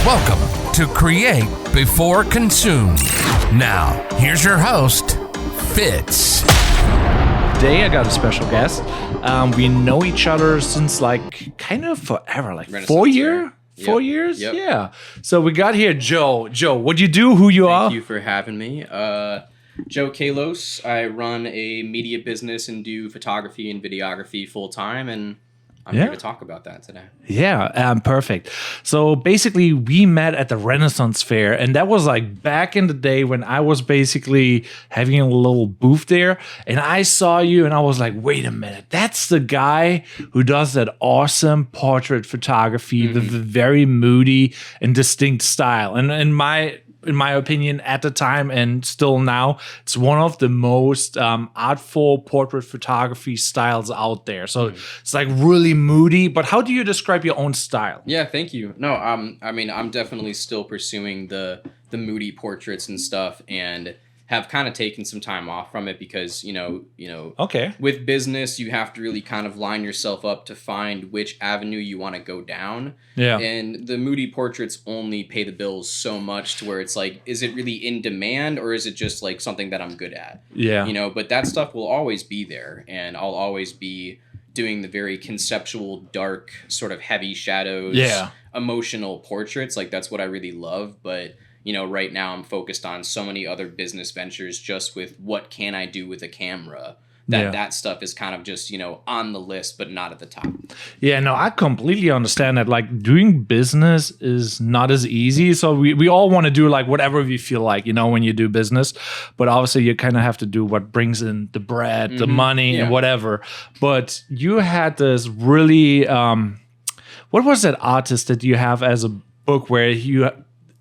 Welcome to Create Before Consume. Now, here's your host, Fitz. Today I got a special guest. We know each other since kind of forever, like 4 years? Yep. 4 years? Yep. Yeah. So we got here Joe. Joe, what do you do? Who you are? Thank you for having me. Joe Kalos. I run a media business and do photography and videography full time, and I'm here to talk about that today. Yeah, perfect. So basically, we met at the Renaissance Fair, and that was like back in the day when I was basically having a little booth there, and I saw you, and I was like, wait a minute, that's the guy who does that awesome portrait photography with the very moody and distinct style. And in my opinion, at the time and still now, it's one of the most artful portrait photography styles out there. So it's like really moody. But how do you describe your own style? Yeah, thank you. No, I mean, I'm definitely still pursuing the moody portraits and stuff, and have kind of taken some time off from it because, Okay. with business, you have to really kind of line yourself up to find which avenue you want to go down. Yeah. And the moody portraits only pay the bills so much to where it's like, is it really in demand or is it just like something that I'm good at? Yeah. But that stuff will always be there, and I'll always be doing the very conceptual, dark, sort of heavy shadows, emotional portraits. Like that's what I really love. But right now I'm focused on so many other business ventures just with what can I do with a camera. That stuff is kind of just, on the list, but not at the top. Yeah, no, I completely understand that. Like doing business is not as easy. So we all want to do like whatever we feel like, when you do business. But obviously you kind of have to do what brings in the bread, the money and whatever. But you had this really, what was that artist that you have as a book where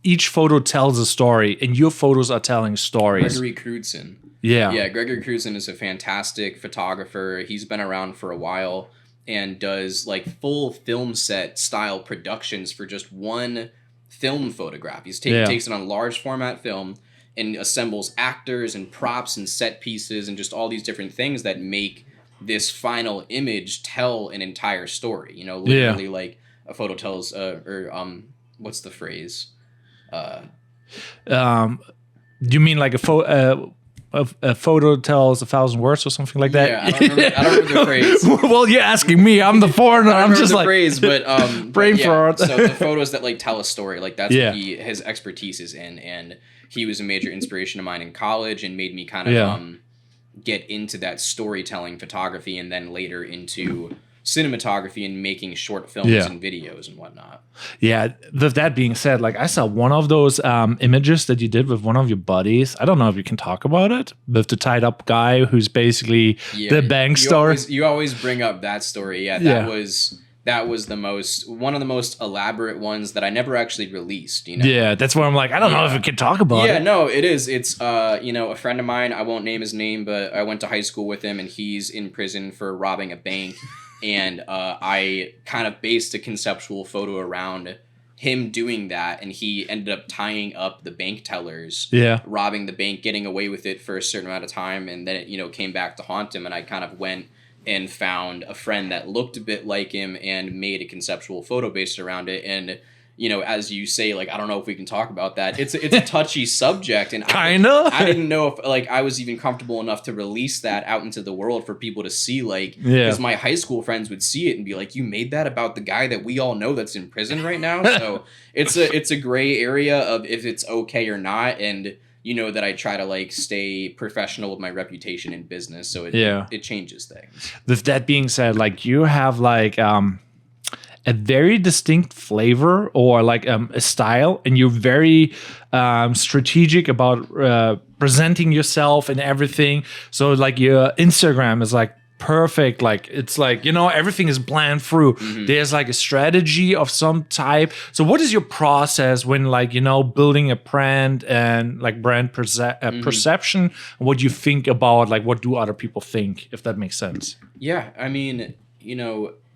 each photo tells a story and your photos are telling stories? Gregory Crewdson. Yeah, Gregory Crewdson is a fantastic photographer. He's been around for a while and does like full film set style productions for just one film photograph. He takes it on large format film and assembles actors and props and set pieces and just all these different things that make this final image tell an entire story. Literally like a photo tells what's the phrase? You mean like a photo tells 1,000 words or something like that? Yeah, I don't remember the phrase. Well, you're asking me. I'm the foreigner. I'm just like phrase, but brain fart. So the photos that like tell a story, like that's what his expertise is in, and he was a major inspiration of mine in college and made me kind of get into that storytelling photography, and then later into cinematography and making short films and videos and whatnot. Yeah, with that being said, like I saw one of those images that you did with one of your buddies. I don't know if you can talk about it, with the tied up guy who's basically the bank story. You always bring up that story. That was one of the most elaborate ones that I never actually released. Yeah, that's where I'm like, I don't know if we can talk about it. Yeah, no, it is. It's a friend of mine. I won't name his name, but I went to high school with him, and he's in prison for robbing a bank. And I kind of based a conceptual photo around him doing that, and he ended up tying up the bank tellers, robbing the bank, getting away with it for a certain amount of time, and then it came back to haunt him. And I kind of went and found a friend that looked a bit like him and made a conceptual photo based around it. And as you say, like, I don't know if we can talk about that. It's a touchy subject, and kinda. I didn't know if like I was even comfortable enough to release that out into the world for people to see, like, because my high school friends would see it and be like, "You made that about the guy that we all know that's in prison right now." So it's a gray area of if it's okay or not, and that I try to like stay professional with my reputation in business, so it changes things. With that being said, like you have like a very distinct flavor or like a style, and you're very strategic about presenting yourself and everything. So like your Instagram is like perfect. Like it's like, everything is planned through. There's like a strategy of some type. So what is your process when like, building a brand and like brand perception, and what you think about, like, what do other people think, if that makes sense? Yeah. I mean,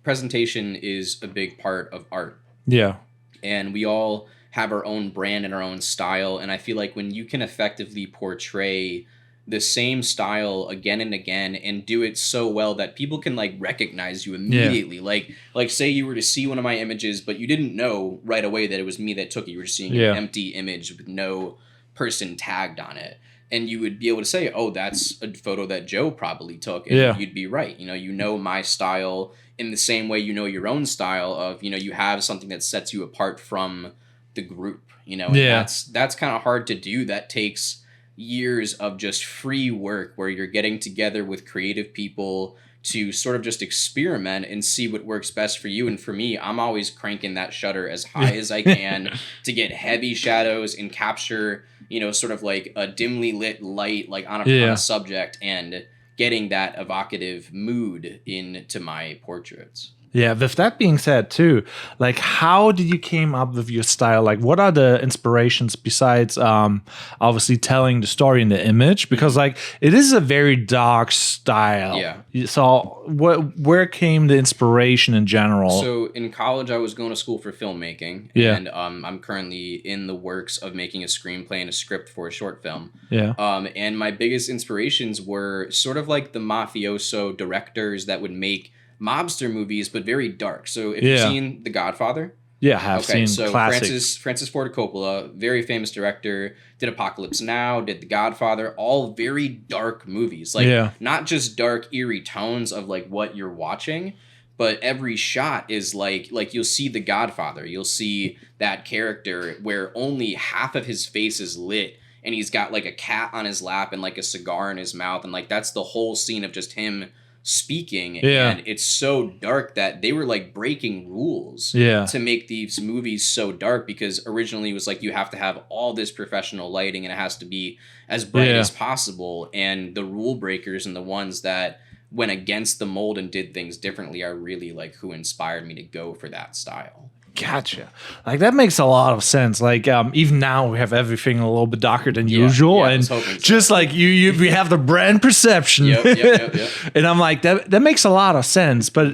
presentation is a big part of art. Yeah. And we all have our own brand and our own style. And I feel like when you can effectively portray the same style again and again and do it so well that people can like recognize you immediately. Like say you were to see one of my images, but you didn't know right away that it was me that took it. You were just seeing an empty image with no person tagged on it. And you would be able to say, oh, that's a photo that Joe probably took. And you'd be right. You know my style in the same way you know your own style of, you have something that sets you apart from the group, and that's kind of hard to do. That takes years of just free work where you're getting together with creative people to sort of just experiment and see what works best for you. And for me, I'm always cranking that shutter as high as I can to get heavy shadows and capture, sort of like a dimly lit light, like on a subject, and getting that evocative mood into my portraits. Yeah, with that being said too, like how did you came up with your style? Like what are the inspirations besides obviously telling the story in the image? Because like it is a very dark style. Yeah. So where came the inspiration in general? So in college I was going to school for filmmaking. Yeah. And I'm currently in the works of making a screenplay and a script for a short film. Yeah. And my biggest inspirations were sort of like the mafioso directors that would make mobster movies, but very dark. So if you've seen The Godfather, I have seen so classic. Francis Ford Coppola, very famous director, did Apocalypse Now, did The Godfather, all very dark movies. Like not just dark, eerie tones of like what you're watching, but every shot is like you'll see The Godfather, you'll see that character where only half of his face is lit, and he's got like a cat on his lap and like a cigar in his mouth, and like that's the whole scene of just him speaking. And it's so dark that they were like breaking rules to make these movies so dark, because originally it was like you have to have all this professional lighting and it has to be as bright as possible, and the rule breakers and the ones that went against the mold and did things differently are really like who inspired me to go for that style. Gotcha. Like that makes a lot of sense. Like even now we have everything a little bit darker than usual, and just like we have the brand perception. Yep. And I'm like that makes a lot of sense, but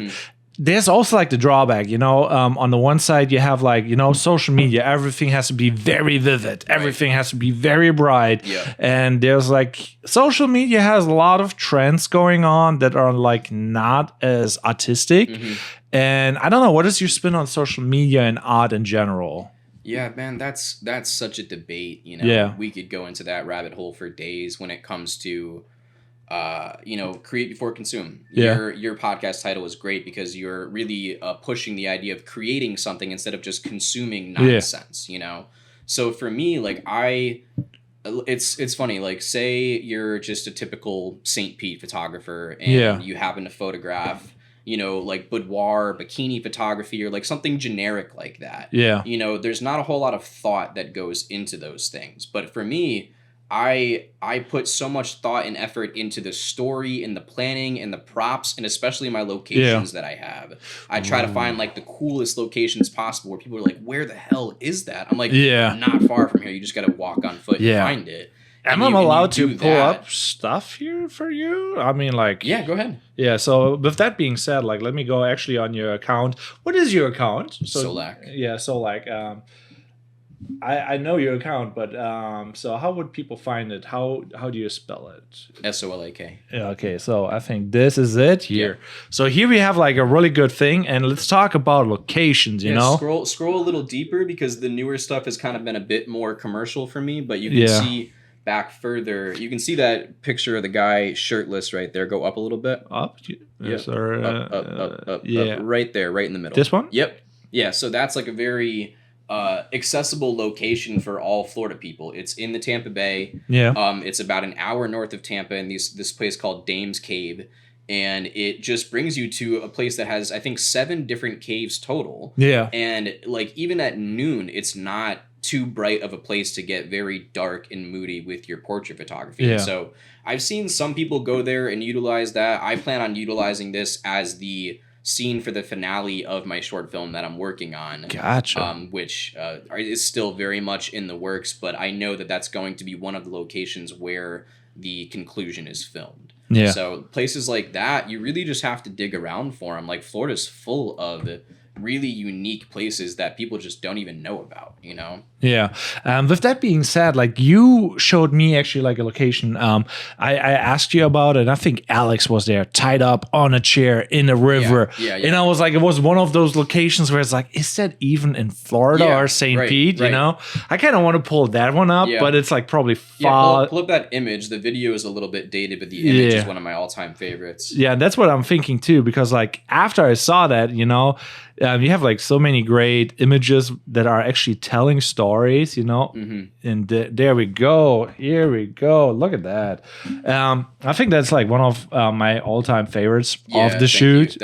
there's also like the drawback, on the one side you have like, social media, everything has to be very vivid. Everything has to be very bright. Yeah. And there's like social media has a lot of trends going on that are like not as artistic. And I don't know, what is your spin on social media and art in general? Yeah, man, that's such a debate, We could go into that rabbit hole for days when it comes to create before consume. Your podcast title is great because you're really pushing the idea of creating something instead of just consuming nonsense, So for me, like it's funny, like say you're just a typical St. Pete photographer and you happen to photograph, like boudoir, bikini photography, or like something generic like that. There's not a whole lot of thought that goes into those things. But for me, I put so much thought and effort into the story and the planning and the props, and especially my locations that I have. I try to find like the coolest locations possible where people are like, where the hell is that? I'm like, not far from here. You just got to walk on foot and find it. Am I allowed to pull up stuff here for you? I mean, like... Yeah, go ahead. Yeah, so with that being said, like, let me go actually on your account. What is your account? Solak. Yeah, Solak. I know your account, but so how would people find it? How do you spell it? Solak. Yeah, okay, so I think this is it here. Yeah. So here we have like a really good thing, and let's talk about locations, you know? Scroll a little deeper, because the newer stuff has kind of been a bit more commercial for me, but you can see... back further, you can see that picture of the guy shirtless right there. Go up a little bit. Up? Yes, up. Right there, right in the middle. This one? Yep. Yeah, so that's like a very accessible location for all Florida people. It's in the Tampa Bay. Yeah. It's about an hour north of Tampa in this place called Dame's Cave. And it just brings you to a place that has, I think, 7 different caves total. Yeah. And like even at noon, it's not too bright of a place to get very dark and moody with your portrait photography. Yeah. So I've seen some people go there and utilize that. I plan on utilizing this as the scene for the finale of my short film that I'm working on. Gotcha. Which is still very much in the works, but I know that that's going to be one of the locations where the conclusion is filmed. Yeah. So places like that, you really just have to dig around for them. Like Florida's full of really unique places that people just don't even know about, you know? Yeah. With that being said, like you showed me actually like a location. I asked you about it. And I think Alex was there, tied up on a chair in a river. Yeah. And I was like, it was one of those locations where it's like, is that even in Florida or St. Pete? Right. You know, I kind of want to pull that one up, but it's like probably far. Pull up that image. The video is a little bit dated, but the image is one of my all-time favorites. Yeah, that's what I'm thinking too, because like after I saw that, you know, you have like so many great images that are actually telling stories, you know. And there we go. Here we go. Look at that. I think that's like one of my all-time favorites of the shoot.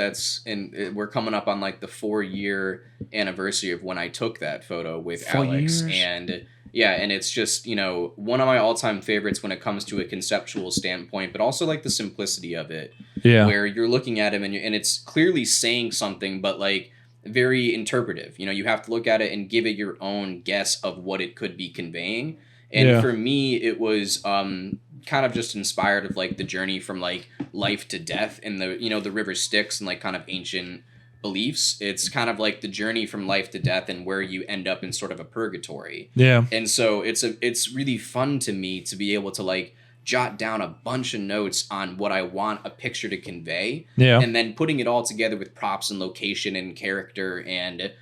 We're coming up on like the 4-year anniversary of when I took that photo with 4 Alex. years? And and it's just, you know, one of my all-time favorites when it comes to a conceptual standpoint, but also like the simplicity of it. Yeah. Where you're looking at him and it's clearly saying something, but like very interpretive. You know, you have to look at it and give it your own guess of what it could be conveying. And for me, it was kind of just inspired of like the journey from like life to death and the, you know, the river Styx and like kind of ancient beliefs. It's kind of like the journey from life to death and where you end up in sort of a purgatory. Yeah. And so it's really fun to me to be able to like jot down a bunch of notes on what I want a picture to convey. Yeah. And then putting it all together with props and location and character and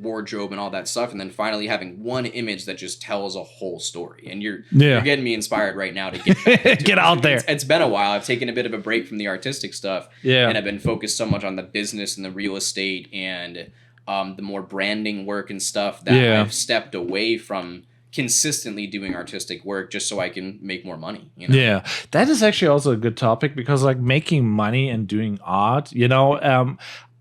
wardrobe and all that stuff, and then finally having one image that just tells a whole story. And you're getting me inspired right now to get get out there. It's been a while. I've taken a bit of a break from the artistic stuff, and I've been focused so much on the business and the real estate and the more branding work and stuff that I've stepped away from consistently doing artistic work just so I can make more money, you know? Yeah, that is actually also a good topic, because like making money and doing art, you know,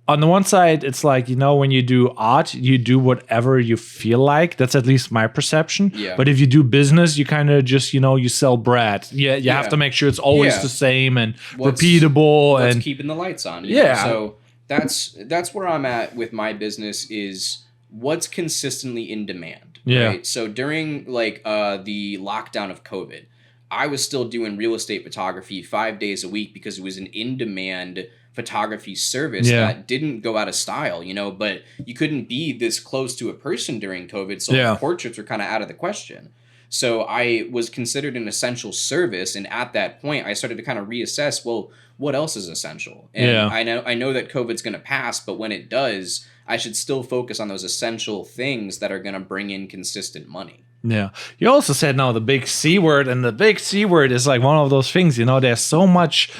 on the one side, it's like, you know, when you do art, you do whatever you feel like. That's at least my perception. Yeah. But if you do business, you kind of just, you know, you sell bread. Yeah, you have to make sure it's always the same and repeatable and keeping the lights on. You know? So that's where I'm at with my business, is what's consistently in demand. Yeah. Right? So during like the lockdown of COVID, I was still doing real estate photography 5 days a week because it was an in-demand photography service that didn't go out of style, you know, but you couldn't be this close to a person during COVID. So portraits were kind of out of the question. So I was considered an essential service. And at that point, I started to kind of reassess, well, what else is essential? And I know that COVID's going to pass, but when it does, I should still focus on those essential things that are going to bring in consistent money. Yeah. You also said now the big C word, and the big C word is like one of those things, you know, there's so much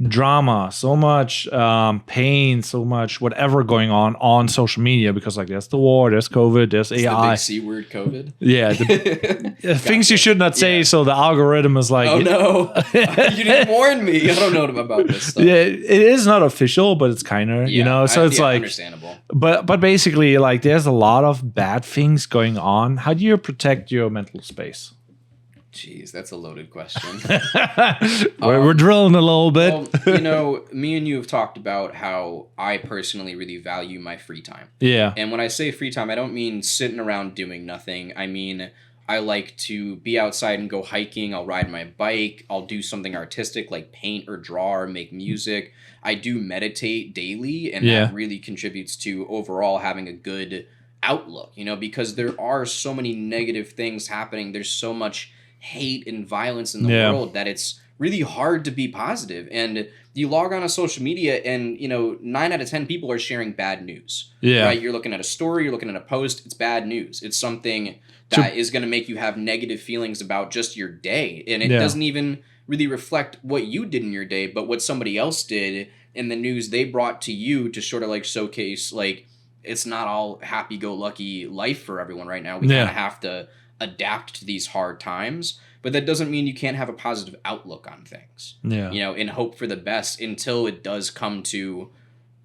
drama, so much pain, so much whatever going on social media, because like there's the war, there's COVID, there's AI. The big C word, COVID. Yeah, things you should not say. So the algorithm is like, oh no, you didn't warn me. I don't know about this stuff. Yeah, it is not official, but it's kind of you know. So it's like understandable. But basically, like there's a lot of bad things going on. How do you protect your mental space? Jeez, that's a loaded question. We're drilling a little bit. Well, you know, me and you have talked about how I personally really value my free time. Yeah. And when I say free time, I don't mean sitting around doing nothing. I mean, I like to be outside and go hiking. I'll ride my bike. I'll do something artistic like paint or draw or make music. I do meditate daily, and that really contributes to overall having a good outlook, you know, because there are so many negative things happening. There's so much hate and violence in the world that it's really hard to be positive. And you log on to social media and, you know, 9 out of 10 people are sharing bad news. Yeah. Right? You're looking at a story, you're looking at a post, it's bad news. It's something that is going to make you have negative feelings about just your day. And it doesn't even really reflect what you did in your day, but what somebody else did in the news they brought to you to sort of like showcase, like, it's not all happy-go-lucky life for everyone right now. We kind of have to adapt to these hard times, but that doesn't mean you can't have a positive outlook on things. Yeah. You know, and hope for the best until it does come to,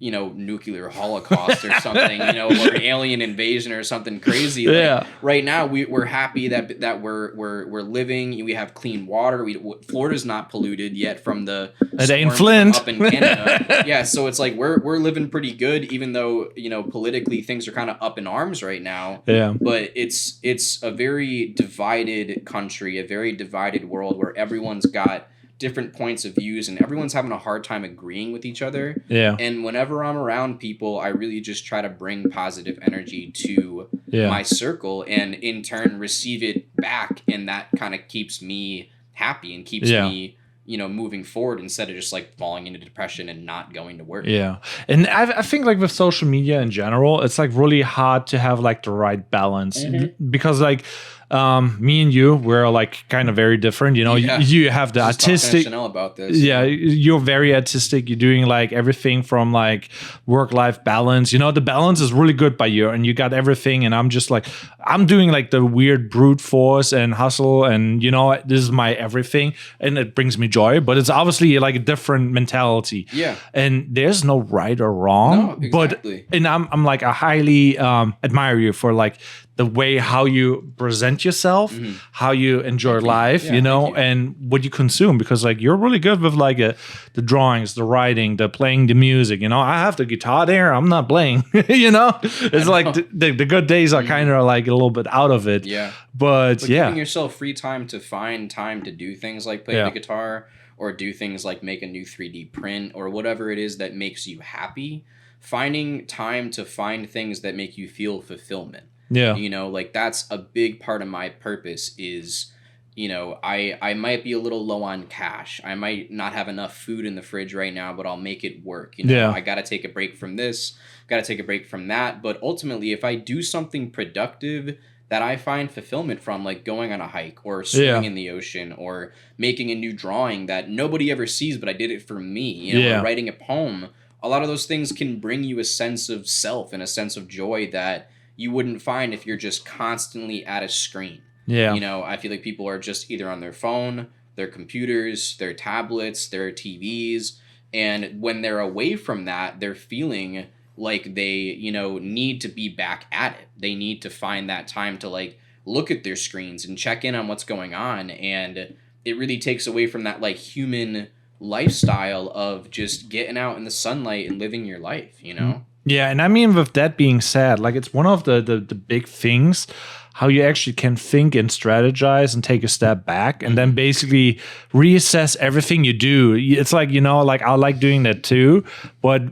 you know, nuclear holocaust or something, you know, or alien invasion or something crazy. Like, right now we're happy that we're living. We have clean water. Florida's not polluted yet from the it ain't Flint up in Canada. So it's like we're living pretty good, even though, you know, politically things are kind of up in arms right now. Yeah. But it's a very divided country, a very divided world where everyone's got different points of views, and everyone's having a hard time agreeing with each other. Yeah. And whenever I'm around people, I really just try to bring positive energy to Yeah. my circle, and in turn receive it back, and that kind of keeps me happy and keeps me, you know, moving forward instead of just like falling into depression and not going to work. Yeah. And I think like with social media in general, it's like really hard to have like the right balance because like me and you, we're like kind of very different. You know, you have the artistic. Chanel about this. Yeah, you're very artistic. You're doing like everything from like work-life balance. You know, the balance is really good by you, and you got everything. And I'm just like, I'm doing like the weird brute force and hustle, and you know, this is my everything, and it brings me joy. But it's obviously like a different mentality. Yeah. And there's no right or wrong. No, exactly. But and I'm like I highly admire you for like the way how you present yourself, how you enjoy life, you know, and what you consume, because like you're really good with like the drawings, the writing, the playing the music. You know, I have the guitar there, I'm not playing. You know, it's like the good days are kind of like a little bit out of it. Yeah, but giving yourself free time to find time to do things like play the guitar, or do things like make a new 3D print, or whatever it is that makes you happy. Finding time to find things that make you feel fulfillment. Yeah. You know, like that's a big part of my purpose is, you know, I might be a little low on cash. I might not have enough food in the fridge right now, but I'll make it work. You know, I got to take a break from this, got to take a break from that. But ultimately, if I do something productive that I find fulfillment from, like going on a hike or swimming in the ocean or making a new drawing that nobody ever sees, but I did it for me, you know, or writing a poem, a lot of those things can bring you a sense of self and a sense of joy that you wouldn't find if you're just constantly at a screen. Yeah. You know, I feel like people are just either on their phone, their computers, their tablets, their TVs. And when they're away from that, they're feeling like they, you know, need to be back at it. They need to find that time to like look at their screens and check in on what's going on. And it really takes away from that like human lifestyle of just getting out in the sunlight and living your life, you know? Yeah, and I mean, with that being said, like it's one of the big things, how you actually can think and strategize and take a step back and then basically reassess everything you do. It's like, you know, like I like doing that too, but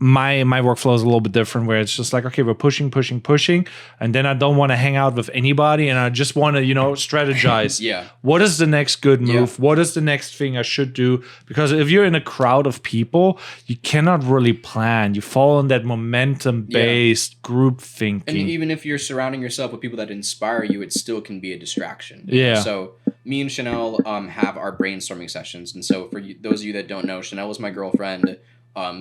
my workflow is a little bit different, where it's just like, okay, we're pushing, and then I don't want to hang out with anybody, and I just want to, you know, strategize. What is the next good move? What is the next thing I should do? Because if you're in a crowd of people, you cannot really plan. You fall in that momentum-based group thinking. And even if you're surrounding yourself with people that inspire you, it still can be a distraction. Yeah. So me and Chanel have our brainstorming sessions, and so for those of you that don't know, Chanel is my girlfriend.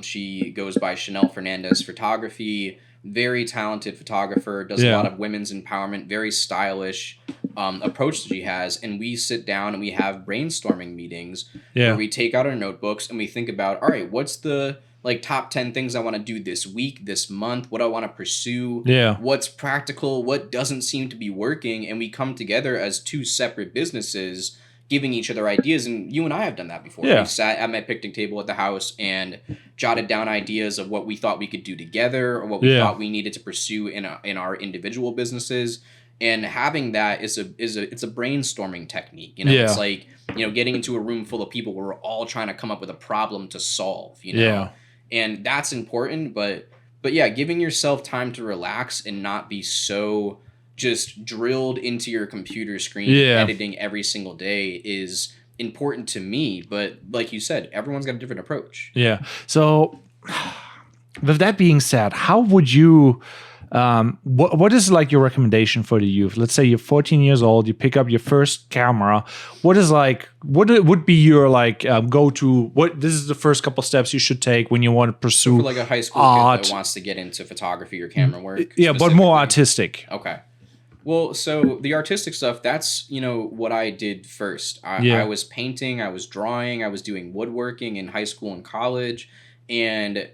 She goes by Chanel Fernandez Photography, very talented photographer, does a lot of women's empowerment, very stylish approach that she has. And we sit down and we have brainstorming meetings where we take out our notebooks and we think about, all right, what's the like top 10 things I want to do this week, this month, what I want to pursue, what's practical, what doesn't seem to be working. And we come together as two separate businesses giving each other ideas, and you and I have done that before. We sat at my picnic table at the house and jotted down ideas of what we thought we could do together, or what we thought we needed to pursue in our individual businesses. And having that it's a brainstorming technique. You know, it's like, you know, getting into a room full of people where we're all trying to come up with a problem to solve. You know, and that's important. But yeah, giving yourself time to relax and not be so just drilled into your computer screen editing every single day is important to me. But like you said, everyone's got a different approach. Yeah. So with that being said, how would you what is like your recommendation for the youth? Let's say you're 14 years old, you pick up your first camera. What would be your like go-to, this is the first couple steps you should take when you want to pursue for like a high school art kid that wants to get into photography or camera work? Yeah, but more artistic. Okay. Well, so the artistic stuff, that's, you know, what I did first. I was painting, I was drawing, I was doing woodworking in high school and college, and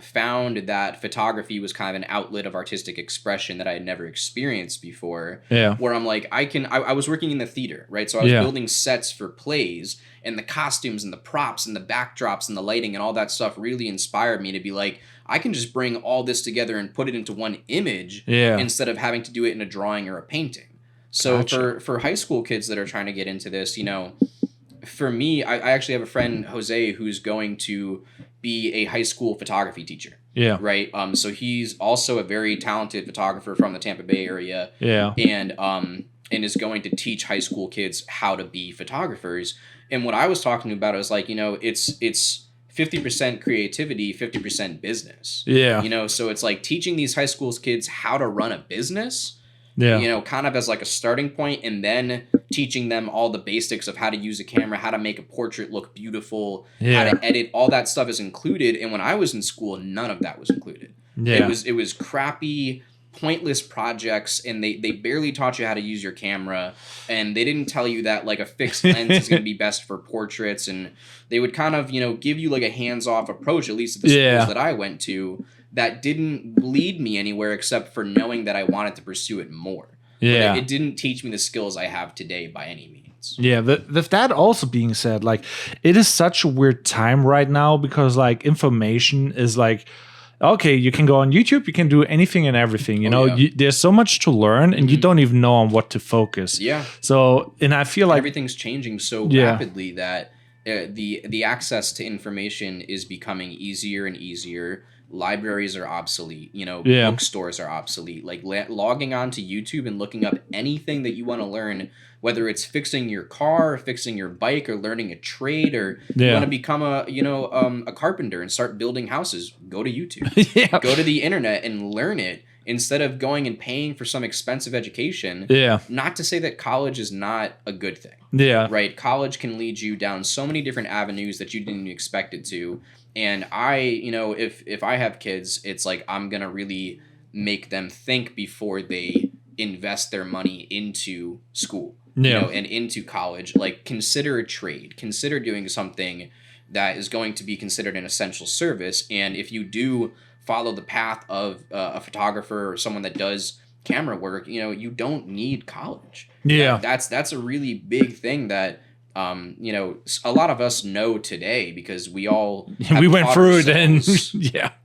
found that photography was kind of an outlet of artistic expression that I had never experienced before. Where I'm like, I was working in the theater, right? So I was building sets for plays, and the costumes and the props and the backdrops and the lighting and all that stuff really inspired me to be like, I can just bring all this together and put it into one image instead of having to do it in a drawing or a painting. So for high school kids that are trying to get into this, you know, for me, I actually have a friend, Jose, who's going to be a high school photography teacher. Yeah. Right. So he's also a very talented photographer from the Tampa Bay area. Yeah. And is going to teach high school kids how to be photographers. And what I was talking about is like, it's 50% creativity, 50% business. Yeah. So it's like teaching these high school kids how to run a business. Yeah. Kind of as like a starting point, and then teaching them all the basics of how to use a camera, how to make a portrait look beautiful, how to edit, all that stuff is included. And when I was in school, none of that was included. Yeah. It was crappy, pointless projects, and they barely taught you how to use your camera, and they didn't tell you that like a fixed lens is going to be best for portraits, and they would kind of, give you like a hands-off approach, at least at the schools that I went to, that didn't lead me anywhere except for knowing that I wanted to pursue it more. Yeah. But it didn't teach me the skills I have today by any means. Yeah, with that also being said, like, it is such a weird time right now because like information is like, okay, you can go on YouTube, you can do anything and everything. There's so much to learn, and you don't even know on what to focus. Yeah. So, and I feel like everything's changing so rapidly that the access to information is becoming easier and easier. Libraries are obsolete. Bookstores are obsolete. Like logging on to YouTube and looking up anything that you want to learn, whether it's fixing your car, fixing your bike, or learning a trade, or you want to become a carpenter and start building houses, go to YouTube. Go to the internet and learn it instead of going and paying for some expensive education. Yeah. Not to say that college is not a good thing. Yeah. Right? College can lead you down so many different avenues that you didn't even expect it to. And if I have kids, it's like I'm going to really make them think before they invest their money into school, and into college. Like, consider a trade, consider doing something that is going to be considered an essential service. And if you do follow the path of a photographer or someone that does camera work, you don't need college. Yeah. That's a really big thing that, a lot of us know today because we all we went through it, and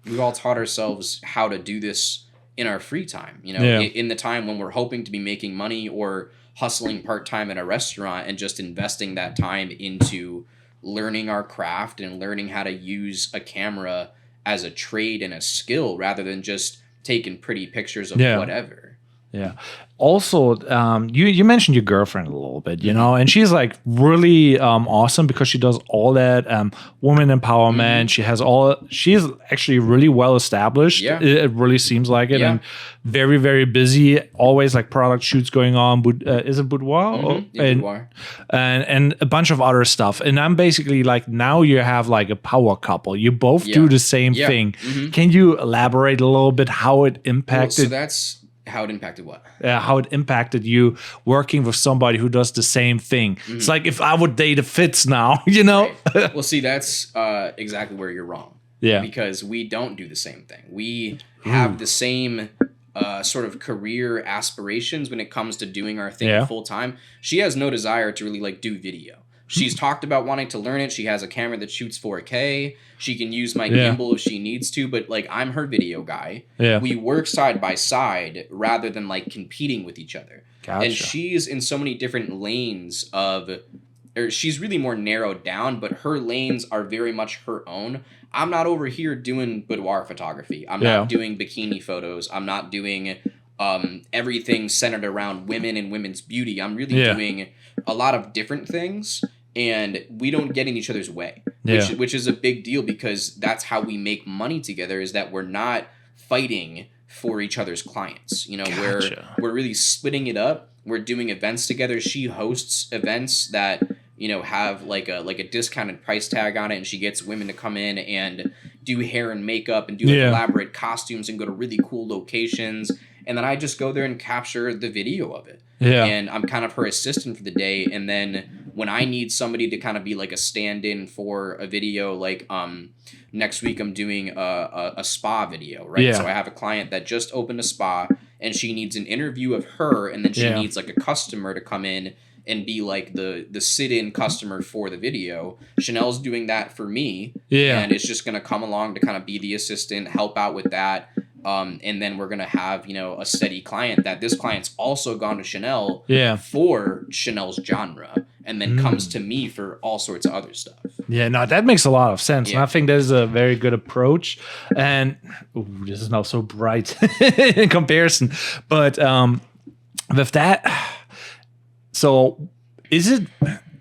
we all taught ourselves how to do this in our free time, in the time when we're hoping to be making money or hustling part-time at a restaurant, and just investing that time into learning our craft and learning how to use a camera as a trade and a skill rather than just taking pretty pictures of whatever. Yeah. Also, you mentioned your girlfriend a little bit, and she's like really awesome because she does all that woman empowerment. She's actually really well established. Yeah. It really seems like it, and very, very busy. Always like product shoots going on. Is it boudoir? Boudoir. And a bunch of other stuff. And I'm basically like, now you have like a power couple. You both do the same thing. Can you elaborate a little bit how it impacted? So that's how it impacted what? How it impacted you working with somebody who does the same thing. It's like if I would date a Fitz now, Right. Well, see, that's exactly where you're wrong. Yeah. Because we don't do the same thing. We have the same sort of career aspirations when it comes to doing our thing full time. She has no desire to really like do video. She's talked about wanting to learn it. She has a camera that shoots 4K. She can use my gimbal if she needs to, but like I'm her video guy. Yeah. We work side by side rather than like competing with each other. Gotcha. And she's in so many different lanes she's really more narrowed down, but her lanes are very much her own. I'm not over here doing boudoir photography. I'm not doing bikini photos. I'm not doing everything centered around women and women's beauty. I'm really doing a lot of different things. And we don't get in each other's way, which is a big deal because that's how we make money together, is that we're not fighting for each other's clients. Gotcha. We're really splitting it up. We're doing events together. She hosts events that, have like a discounted price tag on it, and she gets women to come in and do hair and makeup and do elaborate costumes and go to really cool locations. And then I just go there and capture the video of it. Yeah. And I'm kind of her assistant for the day. And then when I need somebody to kind of be like a stand-in for a video, like next week I'm doing a spa video, right? Yeah. So I have a client that just opened a spa, and she needs an interview of her, and then she needs like a customer to come in and be like the sit-in customer for the video. Chanel's doing that for me. Yeah. And it's just going to come along to kind of be the assistant, help out with that. And then we're going to have, a steady client that this client's also gone to Chanel for Chanel's genre. and then comes to me for all sorts of other stuff. Yeah, no, that makes a lot of sense. And Yeah. I think that is a very good approach. And this is not so bright in comparison. But with that, so is it,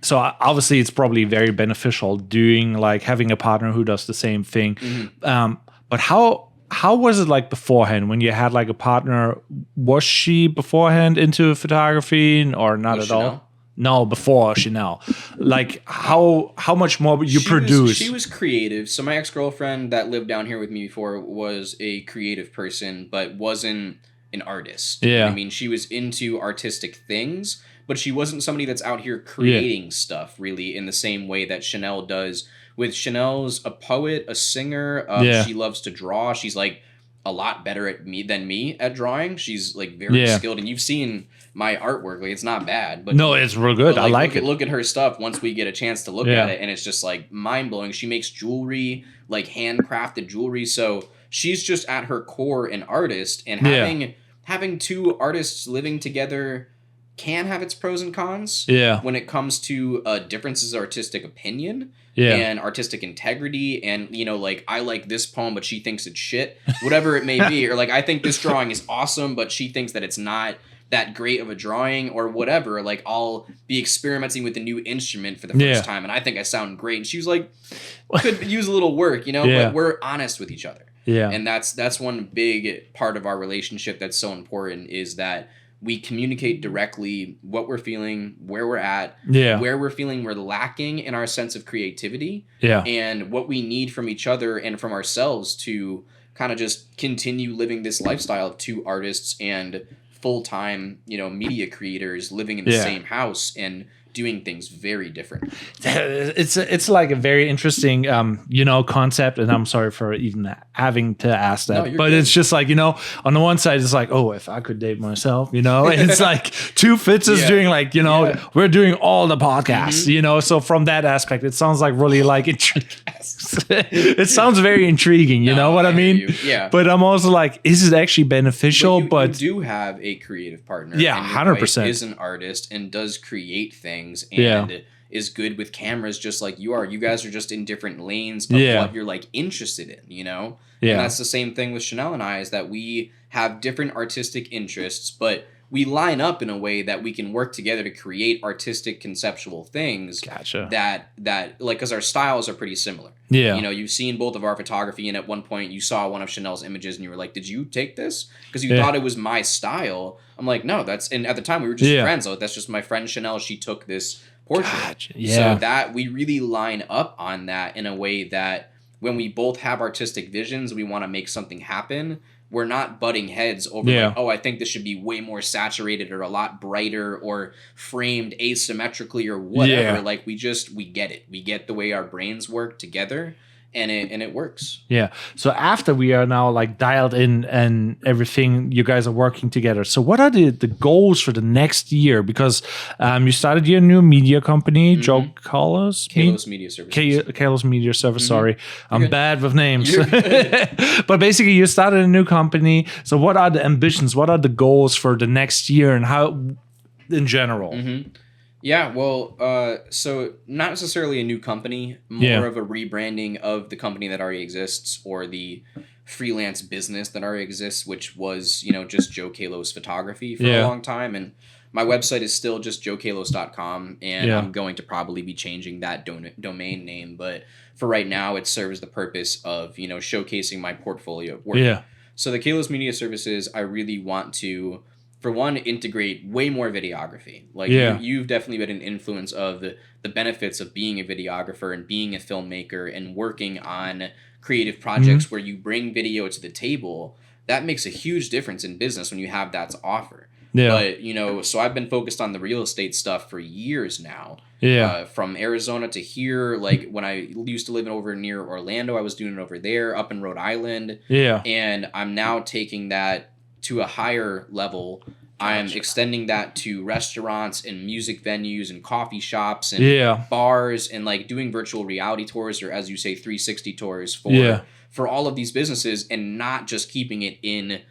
so obviously it's probably very beneficial doing like having a partner who does the same thing. But how was it like beforehand when you had like a partner? Was she beforehand into photography or not Was at all? Chanel? No, before Chanel. Like how much more you produce? She was creative. So my ex-girlfriend that lived down here with me before was a creative person, but wasn't an artist. You know what I mean, she was into artistic things, but she wasn't somebody that's out here creating stuff really in the same way that Chanel does. With Chanel's a poet, a singer. She loves to draw. She's like a lot better than me at drawing. She's like very skilled, and you've seen my artwork. Like it's not bad, but no, it's real good. like, I like it. Look at her stuff once we get a chance to look at it, and it's just like mind blowing. She makes jewelry, like handcrafted jewelry. So she's just at her core an artist, and having two artists living together can have its pros and cons. When it comes to differences of artistic opinion. And artistic integrity, and you know, like I like this poem, but she thinks it's shit, whatever it may be, or like I think this drawing is awesome, but she thinks that it's not that great of a drawing, or whatever. Like I'll be experimenting with a new instrument for the first time, and I think I sound great, and she was like, could use a little work, you know. But we're honest with each other, and that's one big part of our relationship that's so important, is that we communicate directly what we're feeling, where we're at, where we're feeling we're lacking in our sense of creativity, and what we need from each other and from ourselves to kind of just continue living this lifestyle of two artists and full-time, you know, media creators living in the same house and doing things very different. It's like a very interesting concept, and I'm sorry for even having to ask that, but good. It's just like, you know, on the one side it's like, oh, if I could date myself, you know, and it's like two Fitzes doing like, you know, we're doing all the podcasts, you know, so from that aspect it sounds like really like it sounds very intriguing, you know what I mean? But I'm also like, is it actually beneficial? But you do have a creative partner, 100% is an artist and does create things and is good with cameras just like you are. You guys are just in different lanes of what you're like interested in, you know? And that's the same thing with Chanel and I, is that we have different artistic interests, but we line up in a way that we can work together to create artistic conceptual things. That like, because our styles are pretty similar. You know, you've seen both of our photography, and at one point you saw one of Chanel's images and you were like, did you take this? Because you thought it was my style. I'm like, no, and at the time we were just friends. So that's just my friend Chanel. She took this portrait. So that we really line up on that in a way that when we both have artistic visions, we want to make something happen. We're not butting heads over like, oh, I think this should be way more saturated or a lot brighter or framed asymmetrically or whatever. Like we get it. We get the way our brains work together, and it works. So after we are now like dialed in and everything, you guys are working together. So what are the goals for the next year? Because you started your new media company, Joe Kalos? Kalos Media Services. Kalos Media Service, sorry. I'm bad with names. But basically you started a new company. So what are the ambitions? What are the goals for the next year, and how in general? Yeah, well, so not necessarily a new company, more of a rebranding of the company that already exists, or the freelance business that already exists, which was, you know, just Joe Kalos Photography for a long time. And my website is still just joekalos.com, and I'm going to probably be changing that domain name. But for right now, it serves the purpose of, you know, showcasing my portfolio of work. So the Kalos Media Services, I really want to, for one, integrate way more videography. Like you've definitely been an influence of the benefits of being a videographer and being a filmmaker and working on creative projects where you bring video to the table. That makes a huge difference in business when you have that to offer. But, you know, so I've been focused on the real estate stuff for years now. From Arizona to here, like when I used to live over near Orlando, I was doing it over there, up in Rhode Island. And I'm now taking that to a higher level. I'm extending that to restaurants and music venues and coffee shops and bars, and like doing virtual reality tours, or as you say, 360 tours for all of these businesses, and not just keeping it in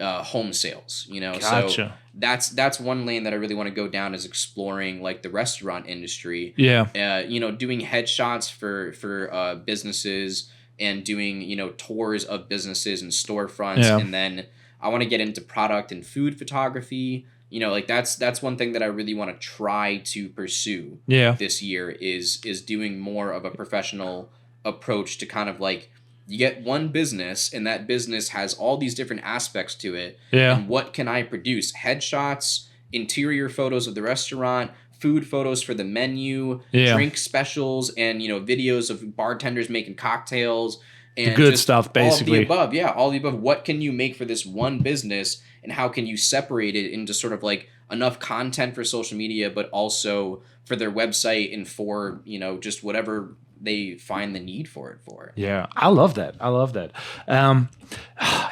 home sales, Gotcha. So that's one lane that I really want to go down, is exploring like the restaurant industry. Yeah. Doing headshots for businesses, and doing, tours of businesses and storefronts. Yeah. And then I want to get into product and food photography. Like that's one thing that I really want to try to pursue this year, is doing more of a professional approach to kind of like, you get one business, and that business has all these different aspects to it. Yeah. And what can I produce? Headshots, interior photos of the restaurant, food photos for the menu, drink specials, and videos of bartenders making cocktails, and the good stuff, basically. All of the above. All of the above. What can you make for this one business, and how can you separate it into sort of like enough content for social media, but also for their website, and for just whatever they find the need for it for. Yeah, I love that.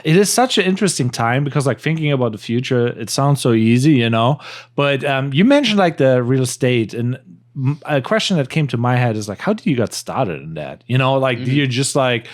It is such an interesting time, because like thinking about the future, it sounds so easy, but you mentioned like the real estate, and a question that came to my head is like, how did you get started in that? Like, do you just like,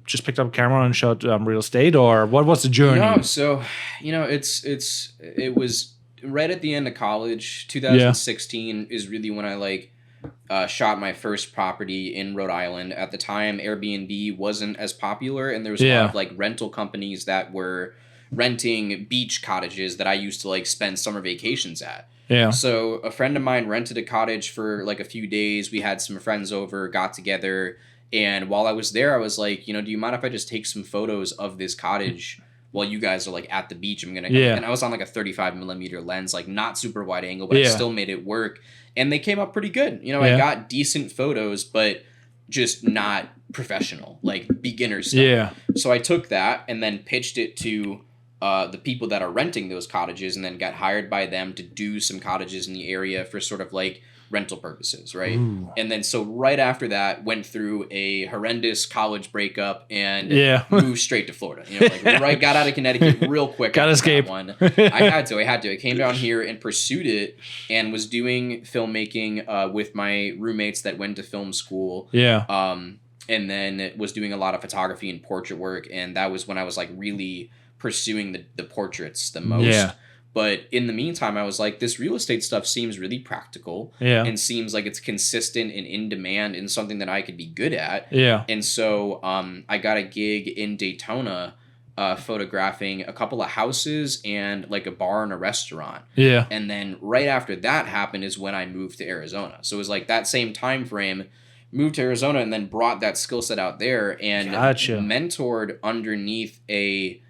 just picked up a camera and shot real estate, or what was the journey? No, so, it was right at the end of college. 2016 is really when I shot my first property in Rhode Island. At the time, Airbnb wasn't as popular, and there was a lot of like rental companies that were renting beach cottages that I used to like spend summer vacations at. Yeah. So a friend of mine rented a cottage for like a few days. We had some friends over, got together, and while I was there, I was like, do you mind if I just take some photos of this cottage while you guys are like at the beach? I'm gonna come. And I was on like a 35mm lens, like not super wide angle, but I still made it work. And they came up pretty good. I got decent photos, but just not professional, like beginner stuff. Yeah. So I took that and then pitched it to the people that are renting those cottages, and then got hired by them to do some cottages in the area for sort of like rental purposes, right? Ooh. And then so right after that, went through a horrendous college breakup and moved straight to Florida. Got out of Connecticut real quick. Got to escape. One. I had to. I came down here and pursued it, and was doing filmmaking with my roommates that went to film school. Yeah. And then was doing a lot of photography and portrait work, and that was when I was like really pursuing the portraits the most. Yeah. But in the meantime, I was like, this real estate stuff seems really practical, and seems like it's consistent and in demand, and something that I could be good at. Yeah. And so I got a gig in Daytona photographing a couple of houses and like a bar and a restaurant. Yeah. And then right after that happened is when I moved to Arizona. So it was like that same time frame, moved to Arizona, and then brought that skill set out there, and mentored underneath a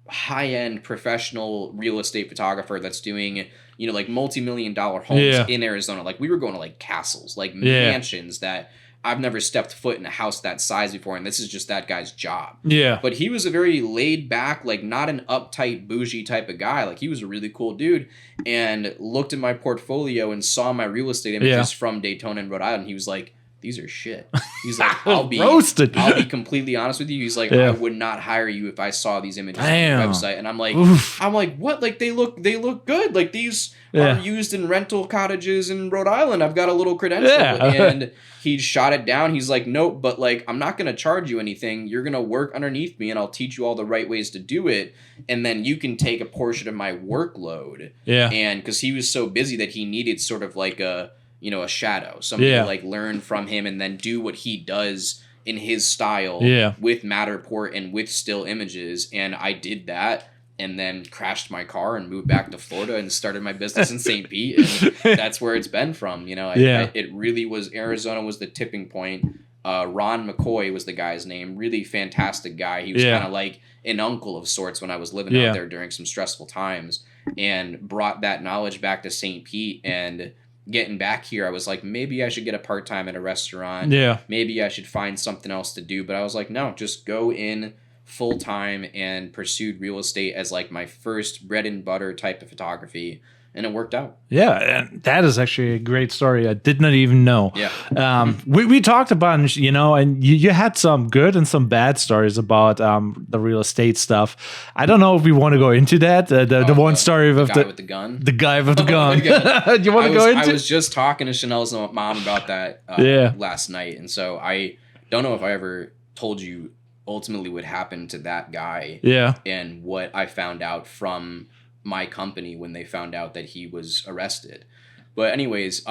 high-end professional real estate photographer that's doing like multi-million-dollar homes in Arizona. Like we were going to like castles, like mansions that I've never stepped foot in a house that size before, and this is just that guy's job. Yeah. But he was a very laid back, like not an uptight bougie type of guy. Like he was a really cool dude, and looked at my portfolio and saw my real estate images from Daytona and Rhode Island. He was like, these are shit. He's like, I'll be roasted. I'll be completely honest with you. He's like, I would not hire you if I saw these images on your website. And I'm like, what? Like they look good. Like these are used in rental cottages in Rhode Island. I've got a little credential. And he shot it down. He's like, nope, but like I'm not gonna charge you anything. You're gonna work underneath me, and I'll teach you all the right ways to do it. And then you can take a portion of my workload. Yeah. And because he was so busy that he needed sort of like a shadow, somebody to like learn from him and then do what he does in his style with Matterport and with still images. And I did that, and then crashed my car and moved back to Florida and started my business in St. Pete. And that's where it's been from, it really was, Arizona was the tipping point. Ron McCoy was the guy's name. Really fantastic guy. He was kind of like an uncle of sorts when I was living out there during some stressful times, and brought that knowledge back to St. Pete. And getting back here, I was like, maybe I should get a part-time at a restaurant. Yeah. Maybe I should find something else to do. But I was like, no, just go in full-time, and pursued real estate as like my first bread and butter type of photography. And it worked out. Yeah, and that is actually a great story. I did not even know. Yeah. We talked a bunch, and you had some good and some bad stories about the real estate stuff. I don't know if we want to go into that. The one story of the guy with the gun. The guy with the gun. Do you want to go into? I was just talking to Chanel's mom about that last night, and so I don't know if I ever told you ultimately would happen to that guy. Yeah. And what I found out from my company when they found out that he was arrested. But anyways,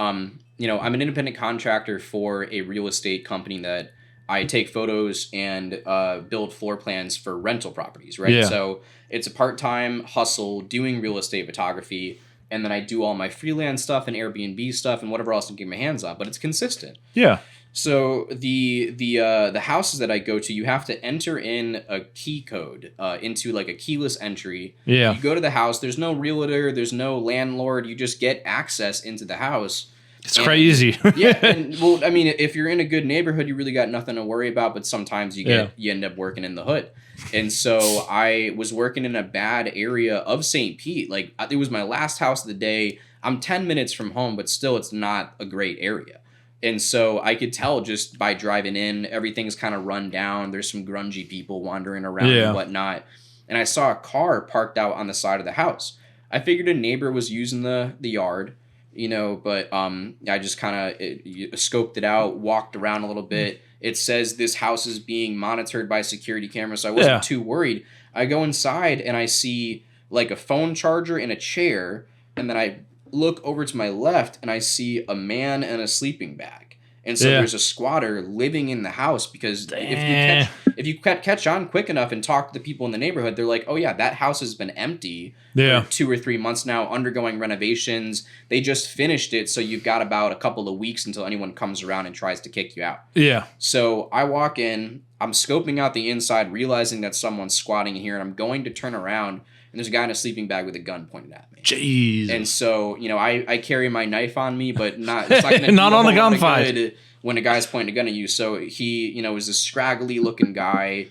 you know, I'm an independent contractor for a real estate company that I take photos and build floor plans for rental properties, right? Yeah. So it's a part-time hustle doing real estate photography, and then I do all my freelance stuff and Airbnb stuff and whatever else I can get my hands on, but it's consistent. Yeah. So the houses that I go to, you have to enter in a key code into like a keyless entry. Yeah. You go to the house. There's no realtor. There's no landlord. You just get access into the house. It's crazy. Yeah, and well, I mean, if you're in a good neighborhood, you really got nothing to worry about. But sometimes you end up working in the hood. And so I was working in a bad area of St. Pete. Like it was my last house of the day. I'm 10 minutes from home, but still, it's not a great area. And so I could tell just by driving in, everything's kind of run down. There's some grungy people wandering around and whatnot. And I saw a car parked out on the side of the house. I figured a neighbor was using the yard, you know, but I just kind of scoped it out, walked around a little bit. It says this house is being monitored by security cameras, so I wasn't too worried. I go inside and I see like a phone charger and a chair, and then I look over to my left and I see a man and a sleeping bag. And so there's a squatter living in the house because if you catch on quick enough and talk to the people in the neighborhood, they're like, oh yeah, that house has been empty for 2 or 3 months now, undergoing renovations. They just finished it, so you've got about a couple of weeks until anyone comes around and tries to kick you out. Yeah. So I walk in, I'm scoping out the inside, realizing that someone's squatting in here, and I'm going to turn around, and there's a guy in a sleeping bag with a gun pointed at me. Jeez. And so, you know, I carry my knife on me, but it's not gonna not on the gunfight when a guy's pointing a gun at you. So he, you know, was a scraggly looking guy,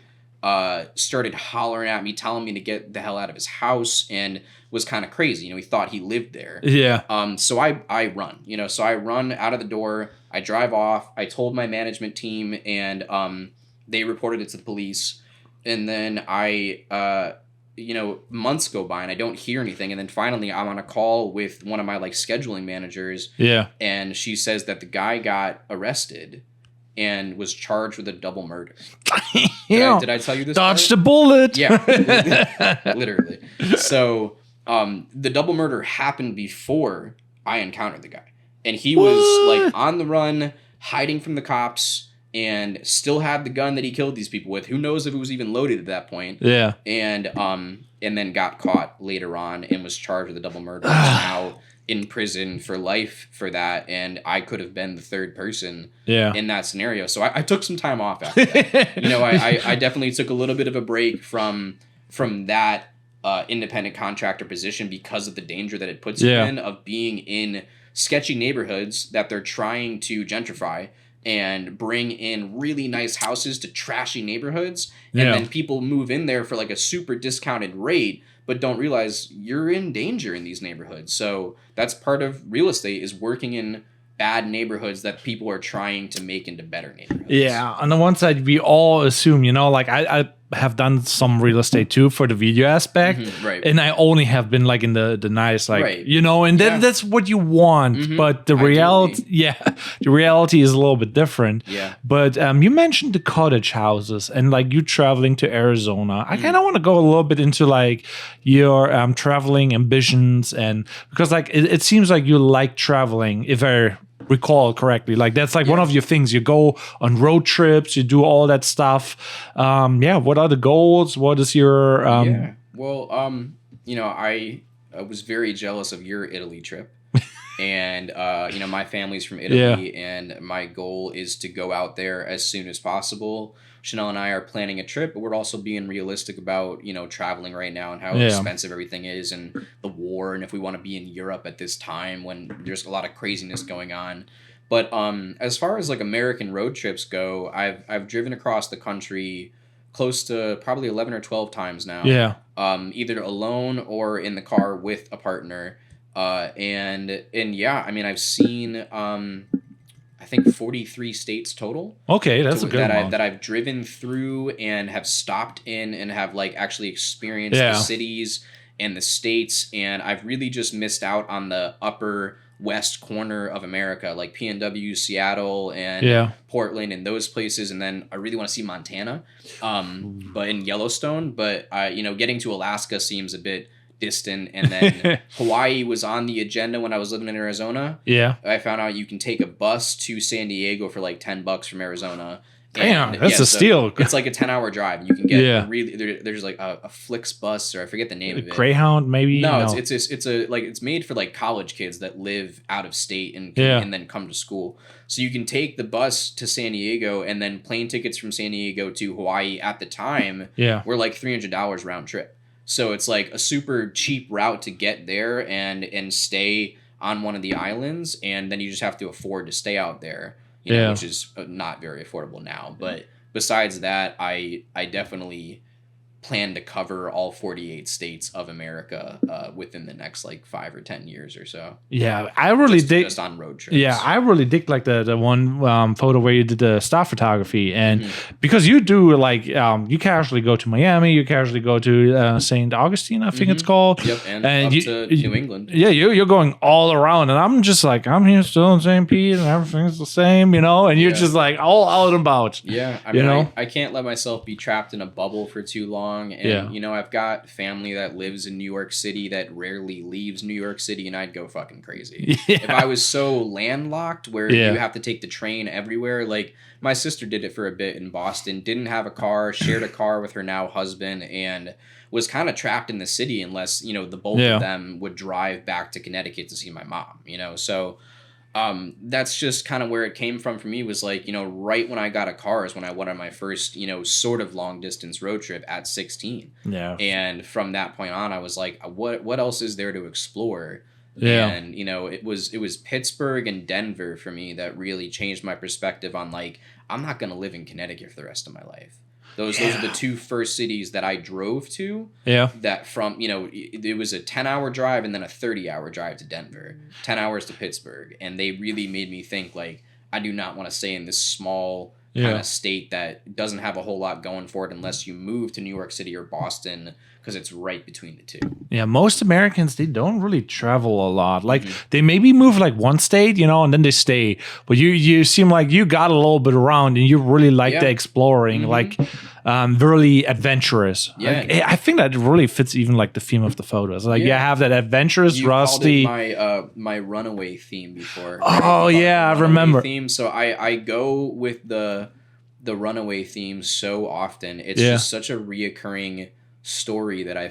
started hollering at me, telling me to get the hell out of his house, and was kind of crazy. You know, he thought he lived there. Yeah. So I run, you know, so I run out of the door, I drive off, I told my management team, and they reported it to the police. And then you know, months go by and I don't hear anything. And then finally I'm on a call with one of my like scheduling managers. Yeah. And she says that the guy got arrested and was charged with a double murder. Did I tell you this? Dodged a bullet. Yeah. Literally. So the double murder happened before I encountered the guy. And he was like on the run, hiding from the cops, and still had the gun that he killed these people with. Who knows if it was even loaded at that point. Yeah. And then got caught later on and was charged with a double murder. Now in prison for life for that. And I could have been the third person in that scenario. So I took some time off after that. You know, I definitely took a little bit of a break from that independent contractor position because of the danger that it puts you in of being in sketchy neighborhoods that they're trying to gentrify and bring in really nice houses to trashy neighborhoods. And then people move in there for like a super discounted rate, but don't realize you're in danger in these neighborhoods. So that's part of real estate, is working in bad neighborhoods that people are trying to make into better neighborhoods. Yeah. On the one side, we all assume, you know, like I have done some real estate too for the video aspect. Right. And I only have been like in the nice, like, you know, and that's what you want. But the reality, the reality is a little bit different. Yeah. But you mentioned the cottage houses and like you traveling to Arizona. I kind of want to go a little bit into like your traveling ambitions, and because like it seems like you like traveling, if I recall correctly. Like that's like one of your things. You go on road trips, you do all that stuff. What are the goals? What is your Well, you know, I was very jealous of your Italy trip. And you know, my family's from Italy, and my goal is to go out there as soon as possible. Chanel and I are planning a trip, but we're also being realistic about, you know, traveling right now and how expensive everything is, and the war, and if we want to be in Europe at this time when there's a lot of craziness going on. But as far as like American road trips go, I've driven across the country close to probably 11 or 12 times now. Yeah. Either alone or in the car with a partner. And yeah, I mean, I've seen I think 43 states total. Okay, that's a good one. That I've driven through and have stopped in and have like actually experienced the cities and the states, and I've really just missed out on the upper west corner of America, like PNW, Seattle, and Portland, and those places. And then I really want to see Montana, but in Yellowstone. But getting to Alaska seems a bit distant. And then Hawaii was on the agenda when I was living in Arizona. Yeah, I found out you can take a bus to San Diego for like $10 from Arizona. Damn, that's a steal. It's like a 10-hour drive. You can get there's like a Flix bus, or I forget the name of it. Greyhound, maybe. No, it's made for like college kids that live out of state and then come to school. So you can take the bus to San Diego, and then plane tickets from San Diego to Hawaii at the time were like $300 round trip. So it's like a super cheap route to get there and stay on one of the islands, and then you just have to afford to stay out there. Which is not very affordable now. But besides that, I definitely plan to cover all 48 states of America within the next like 5 or 10 years or so. Yeah, I really dig just on road trips. Yeah, I really dig like the one photo where you did the stock photography, and because you do like you casually go to Miami, you casually go to St. Augustine, I think it's called. Yep, and up to New England. Yeah, you're going all around, and I'm just like, I'm here still in St. Pete, and everything's the same, and you're just like all out and about. Yeah, I mean, I can't let myself be trapped in a bubble for too long, and I've got family that lives in New York City that rarely leaves New York City, and I'd go fucking crazy. If I was so landlocked where you have to take the train everywhere, like my sister did it for a bit in Boston, didn't have a car, shared a car with her now husband, and was kind of trapped in the city unless, the both of them would drive back to Connecticut to see my mom, so that's just kind of where it came from for me, was like, right when I got a car is when I went on my first, sort of long distance road trip at 16. Yeah. And from that point on, I was like, what else is there to explore? Yeah. And, it was Pittsburgh and Denver for me that really changed my perspective on like, I'm not going to live in Connecticut for the rest of my life. Those are the two first cities that I drove to. Yeah. That from, it was a 10-hour drive and then a 30-hour drive to Denver, 10 hours to Pittsburgh. And they really made me think like, I do not want to stay in this small kind of state that doesn't have a whole lot going for it unless you move to New York City or Boston, because it's right between the two. Yeah, most Americans, they don't really travel a lot. Like they maybe move like one state, and then they stay. But you seem like you got a little bit around and you really like the exploring, like really adventurous. Yeah, like, I think that really fits even like the theme of the photos. Like you have that adventurous, rusty. Called it my runaway theme before. Right? Oh yeah, I remember. Theme. So I go with the runaway theme so often. It's just such a reoccurring story that I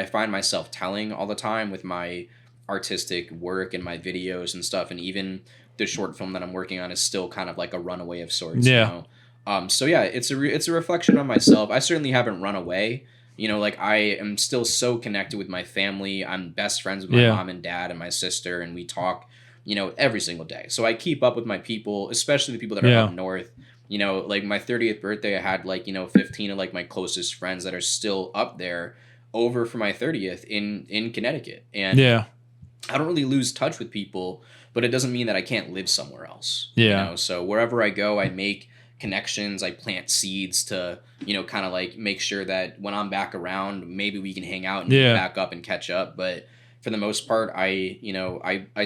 find myself telling all the time with my artistic work and my videos and stuff, and even the short film that I'm working on is still kind of like a runaway of sorts. So yeah, it's a reflection on myself. I certainly haven't run away. Like I am still so connected with my family. I'm best friends with my mom and dad and my sister, and we talk every single day. So I keep up with my people, especially the people that are up north. Like my 30th birthday, I had 15 of like my closest friends that are still up there over for my 30th in Connecticut. And I don't really lose touch with people, but it doesn't mean that I can't live somewhere else. So wherever I go, I make connections, I plant seeds to, kind of like make sure that when I'm back around, maybe we can hang out and meet back up and catch up. But for the most part, I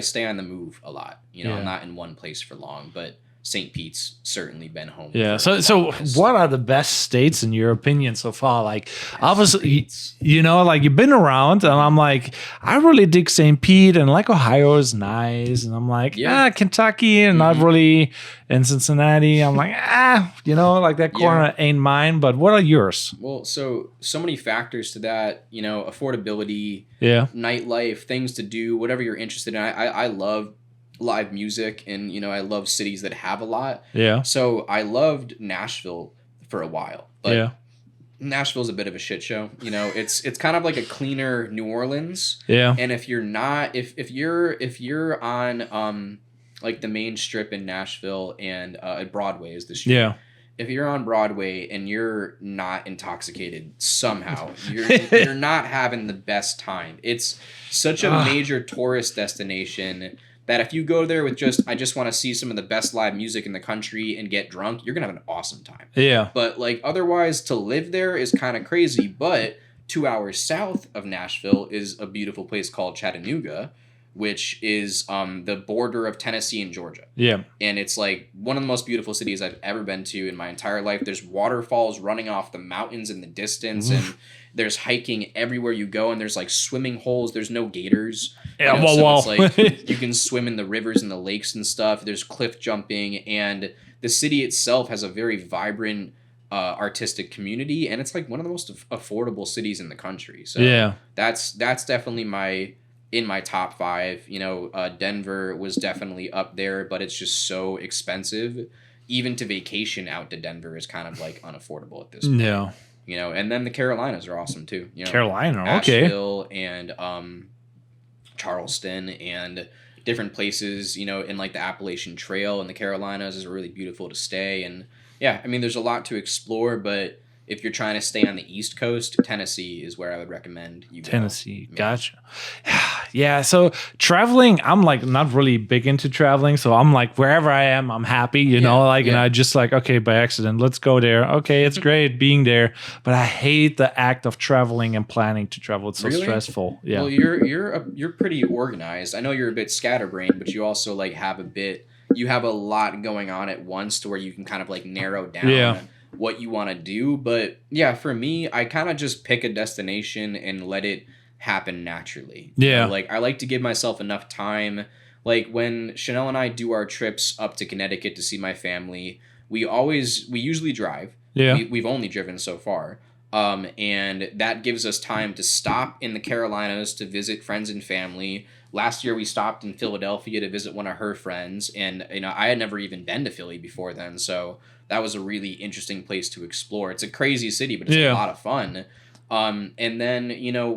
stay on the move a lot. I'm not in one place for long, but St. Pete's certainly been home. Yeah. So what are the best states in your opinion so far? Like obviously, like you've been around, and I'm like, I really dig St. Pete, and like Ohio is nice, and I'm like, Kentucky, and not really in Cincinnati. I'm like, like that corner ain't mine. But what are yours? Well, so many factors to that. Affordability, nightlife, things to do, whatever you're interested in. I love live music, and I love cities that have a lot. So I loved Nashville for a while, but Nashville's a bit of a shit show. It's kind of like a cleaner New Orleans. And if you're not, if you're on like the main strip in Nashville and Broadway is the street. If you're on Broadway and you're not intoxicated somehow, you're not having the best time. It's such a major tourist destination that if you go there with I just want to see some of the best live music in the country and get drunk, you're going to have an awesome time. But like otherwise to live there is kind of crazy. But 2 hours south of Nashville is a beautiful place called Chattanooga, which is the border of Tennessee and Georgia. Yeah. And it's like one of the most beautiful cities I've ever been to in my entire life. There's waterfalls running off the mountains in the distance, and there's hiking everywhere you go, and there's like swimming holes. There's no gators. Yeah, So it's like you can swim in the rivers and the lakes and stuff. There's cliff jumping, and the city itself has a very vibrant artistic community, and it's like one of the most affordable cities in the country. So Yeah. that's definitely in my top 5. Denver was definitely up there, but it's just so expensive. Even to vacation out to Denver is kind of like unaffordable at this point. Yeah. And then the Carolinas are awesome too. Carolina, okay. Asheville and Charleston and different places, in like the Appalachian Trail in the Carolinas is really beautiful to stay. And yeah, I mean, there's a lot to explore, but if you're trying to stay on the East Coast, Tennessee is where I would recommend you go. Tennessee, gotcha. Yeah, so traveling, I'm like not really big into traveling, so I'm like wherever I am, I'm happy, and I just like, okay, by accident, let's go there. Okay, it's great being there, but I hate the act of traveling and planning to travel. It's so stressful. Yeah. Well, you're pretty organized. I know you're a bit scatterbrained, but you also like have a lot going on at once to where you can kind of like narrow down what you want to do. But yeah, for me, I kind of just pick a destination and let it happen naturally. Yeah. Like I like to give myself enough time. Like when Chanel and I do our trips up to Connecticut to see my family, we usually drive. Yeah. We've only driven so far. And that gives us time to stop in the Carolinas to visit friends and family. Last year we stopped in Philadelphia to visit one of her friends, and I had never even been to Philly before then, so that was a really interesting place to explore. It's a crazy city, but it's a lot of fun. And then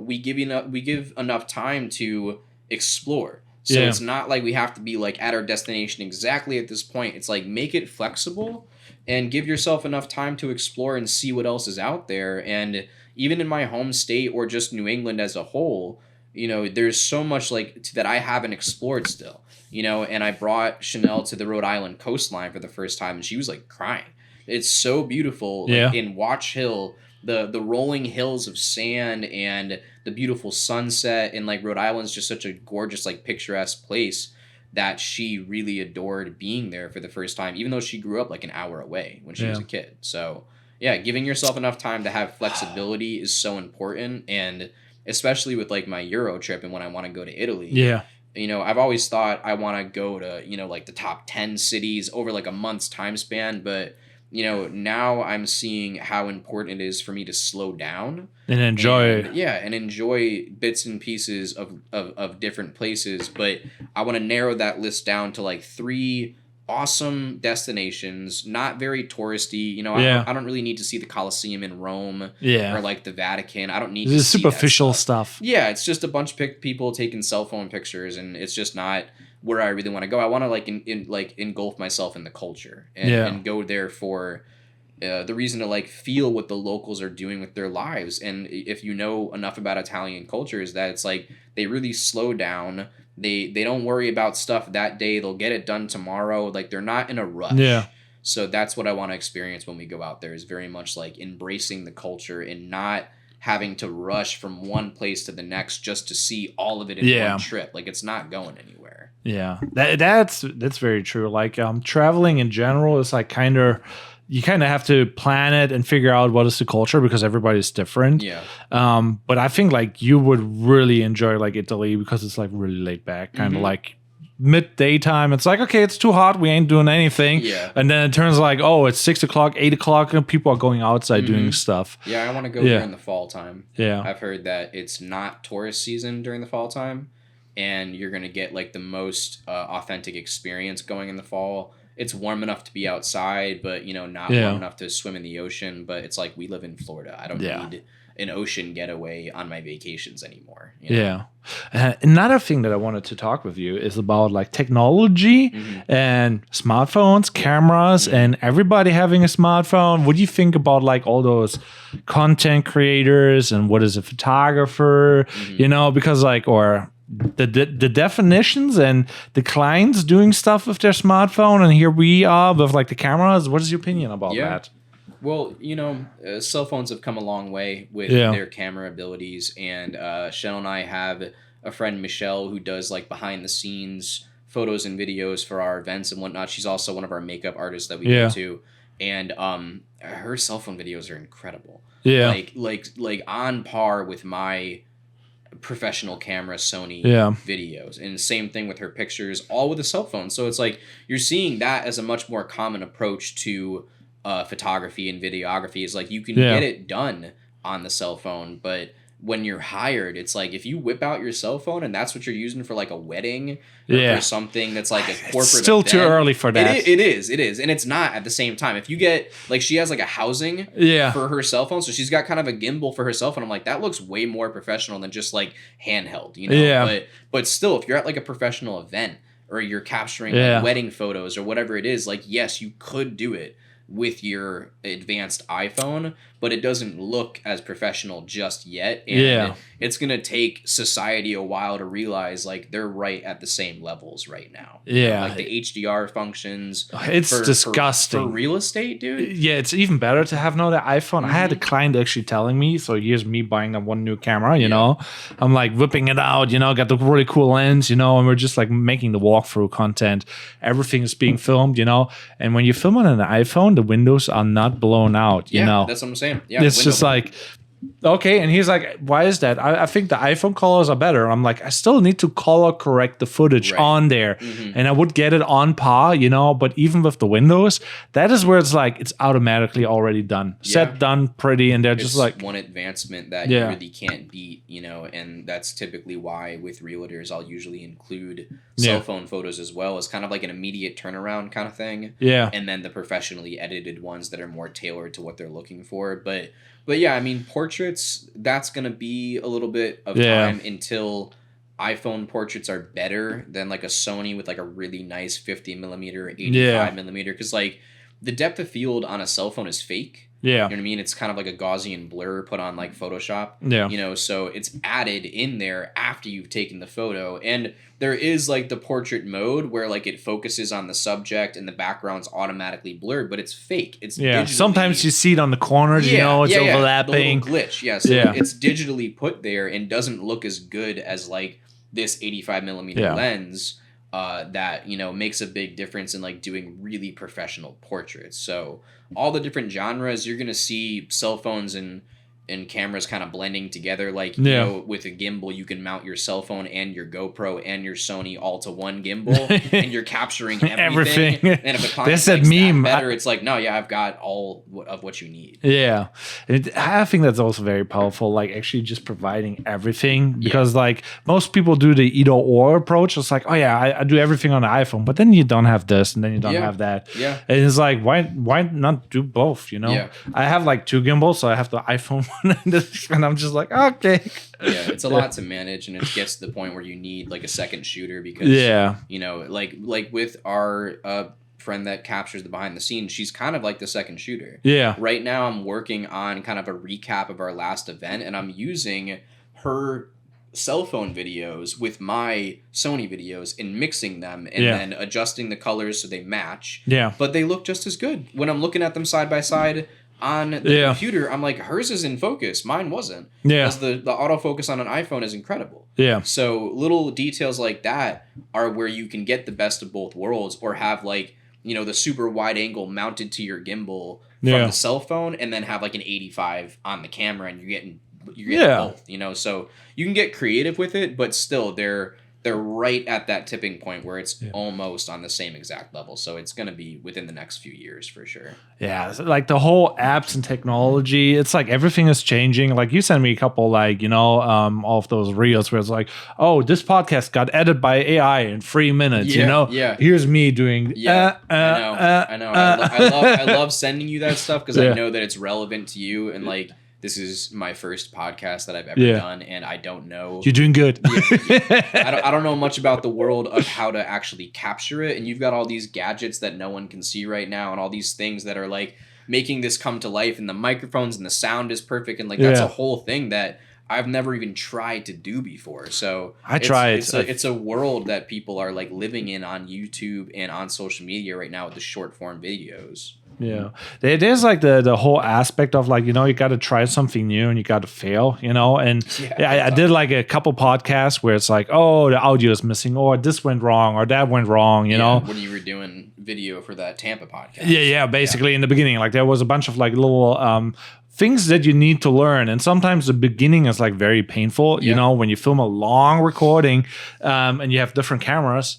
we give enough time to explore. So it's not like we have to be like at our destination exactly at this point. It's like make it flexible and give yourself enough time to explore and see what else is out there. And even in my home state or just New England as a whole, there's so much that I haven't explored still, and I brought Chanel to the Rhode Island coastline for the first time, and she was like crying. It's so beautiful. In Watch Hill, the rolling hills of sand and the beautiful sunset, and like Rhode Island's just such a gorgeous, like picturesque place that she really adored being there for the first time, even though she grew up like an hour away when she was a kid. So yeah, giving yourself enough time to have flexibility is so important. And especially with like my Euro trip and when I want to go to Italy. Yeah. I've always thought I want to go to, like the top 10 cities over like a month's time span. But, now I'm seeing how important it is for me to slow down and enjoy. And enjoy bits and pieces of different places. But I want to narrow that list down to like 3 awesome destinations, not very touristy. I don't really need to see the Colosseum in Rome or like the Vatican. I don't need to see superficial stuff. Yeah, it's just a bunch of people taking cell phone pictures, and it's just not where I really want to go. I want to like engulf myself in the culture and go there for the reason to like feel what the locals are doing with their lives. And if you know enough about Italian culture, is that it's like they really slow down. They don't worry about stuff that day. They'll get it done tomorrow. Like they're not in a rush. Yeah. So that's what I want to experience when we go out there, is very much like embracing the culture and not having to rush from one place to the next just to see all of it in one trip. Like it's not going anywhere. Yeah. That's very true. Like traveling in general is like you kind of have to plan it and figure out what is the culture, because everybody's different. Yeah. But I think like you would really enjoy like Italy, because it's like really laid back, kind of like midday time. It's like, okay, it's too hot, we ain't doing anything. Yeah. And then it turns like, oh, it's 6 o'clock, 8 o'clock, and people are going outside doing stuff. Yeah, I want to go during the fall time. Yeah. I've heard that it's not tourist season during the fall time, and you're gonna get like the most authentic experience going in the fall. It's warm enough to be outside, but not warm enough to swim in the ocean. But it's like we live in Florida. I don't need an ocean getaway on my vacations anymore. Yeah. Another thing that I wanted to talk with you is about like technology and smartphones, cameras, and everybody having a smartphone. What do you think about like all those content creators, and what is a photographer? Because like, or the definitions and the clients doing stuff with their smartphone, and here we are with like the cameras. What is your opinion about that? Well, cell phones have come a long way with their camera abilities, and Chanel and I have a friend, Michelle, who does like behind the scenes photos and videos for our events and whatnot. She's also one of our makeup artists that we go to. And her cell phone videos are incredible. Yeah. Like on par with my professional camera Sony videos. And same thing with her pictures, all with a cell phone. So it's like you're seeing that as a much more common approach to photography and videography. Is like you can get it done on the cell phone, but when you're hired, it's like if you whip out your cell phone and that's what you're using for like a wedding or for something that's like a corporate it's still event, too early for that. It is. And it's not at the same time. If you get like she has like a housing for her cell phone, so she's got kind of a gimbal for her cell phone. I'm like, that looks way more professional than just like handheld, you know? Yeah. But still, if you're at like a professional event or you're capturing like wedding photos or whatever it is, like yes, you could do it with your advanced iPhone, but it doesn't look as professional just yet. And it's going to take society a while to realize like they're right at the same levels right now. Yeah. Like the HDR functions. It's disgusting. For real estate, dude. Yeah, it's even better to have now the iPhone. I had a client actually telling me, so here's me buying that one new camera, you know. I'm like whipping it out, you know, got the really cool lens, you know, and we're just like making the walkthrough content. Everything is being filmed, you know. And when you film on an iPhone, the windows are not blown out, you know. That's what I'm saying. Yeah, it's just like, okay. And he's like, why is that? I think the iPhone colors are better. I'm like, I still need to color correct the footage on there. And I would get it on par, you know, but even with the windows, that is where it's like, it's automatically already done. Set, done, pretty. And they're just like one advancement that you really can't beat, you know, and that's typically why with realtors, I'll usually include cell phone photos as well as kind of like an immediate turnaround kind of thing. Yeah. And then the professionally edited ones that are more tailored to what they're looking for. But yeah, I mean, portraits, that's going to be a little bit of time until iPhone portraits are better than like a Sony with like a really nice 50 millimeter, 85 millimeter. Because like the depth of field on a cell phone is fake. Yeah. You know what I mean? It's kind of like a Gaussian blur put on like Photoshop. Yeah. You know, so it's added in there after you've taken the photo. And there is like the portrait mode where like it focuses on the subject and the background's automatically blurred, but it's fake. It's sometimes you see it on the corners, you know, it's overlapping. The little glitch, it's digitally put there and doesn't look as good as like this 85 millimeter lens. That, you know, makes a big difference in like doing really professional portraits. So all the different genres, you're going to see cell phones and cameras kind of blending together. Like, you know, with a gimbal, you can mount your cell phone and your GoPro and your Sony all to one gimbal and you're capturing everything. And if a client likes that better, it's like, no, I've got all of what you need. Yeah. I think that's also very powerful, like actually just providing everything because like most people do the either or approach. It's like, oh yeah, I do everything on the iPhone, but then you don't have this and then you don't have that. Yeah. And it's like, why not do both, you know? Yeah. I have like two gimbals, so I have the iPhone and I'm just like, okay. Yeah, it's a lot to manage, and it gets to the point where you need like a second shooter because, you know, like with our friend that captures the behind the scenes, she's kind of like the second shooter. Yeah. Right now, I'm working on kind of a recap of our last event, and I'm using her cell phone videos with my Sony videos and mixing them and then adjusting the colors so they match. Yeah. But they look just as good. When I'm looking at them side by side on the computer, I'm like, hers is in focus, mine wasn't. Yeah. Because the autofocus on an iPhone is incredible. Yeah. So little details like that are where you can get the best of both worlds, or have like, you know, the super wide angle mounted to your gimbal from the cell phone and then have like an 85 on the camera, and you're getting both, you know. So you can get creative with it, but still they're right at that tipping point where it's almost on the same exact level. So it's going to be within the next few years for sure. Yeah, so like the whole apps and technology, it's like everything is changing. Like you sent me a couple, like, you know, all of those reels where it's like, oh, this podcast got edited by AI in 3 minutes, you know? Yeah. Here's me doing. I know. I love sending you that stuff because I know that it's relevant to you, and like, this is my first podcast that I've ever done, and I don't know. You're doing good. I don't know much about the world of how to actually capture it, and you've got all these gadgets that no one can see right now, and all these things that are like making this come to life, and the microphones and the sound is perfect, and like that's a whole thing that I've never even tried to do before. So it's a world that people are like living in on YouTube and on social media right now with the short form videos. Yeah, there's like the whole aspect of like, you know, you got to try something new and you got to fail, you know. And I did like a couple podcasts where it's like, oh, the audio is missing, or this went wrong, or that went wrong, you know. When you were doing video for that Tampa podcast. Yeah, basically in the beginning, like there was a bunch of like little things that you need to learn, and sometimes the beginning is like very painful. You know, when you film a long recording and you have different cameras,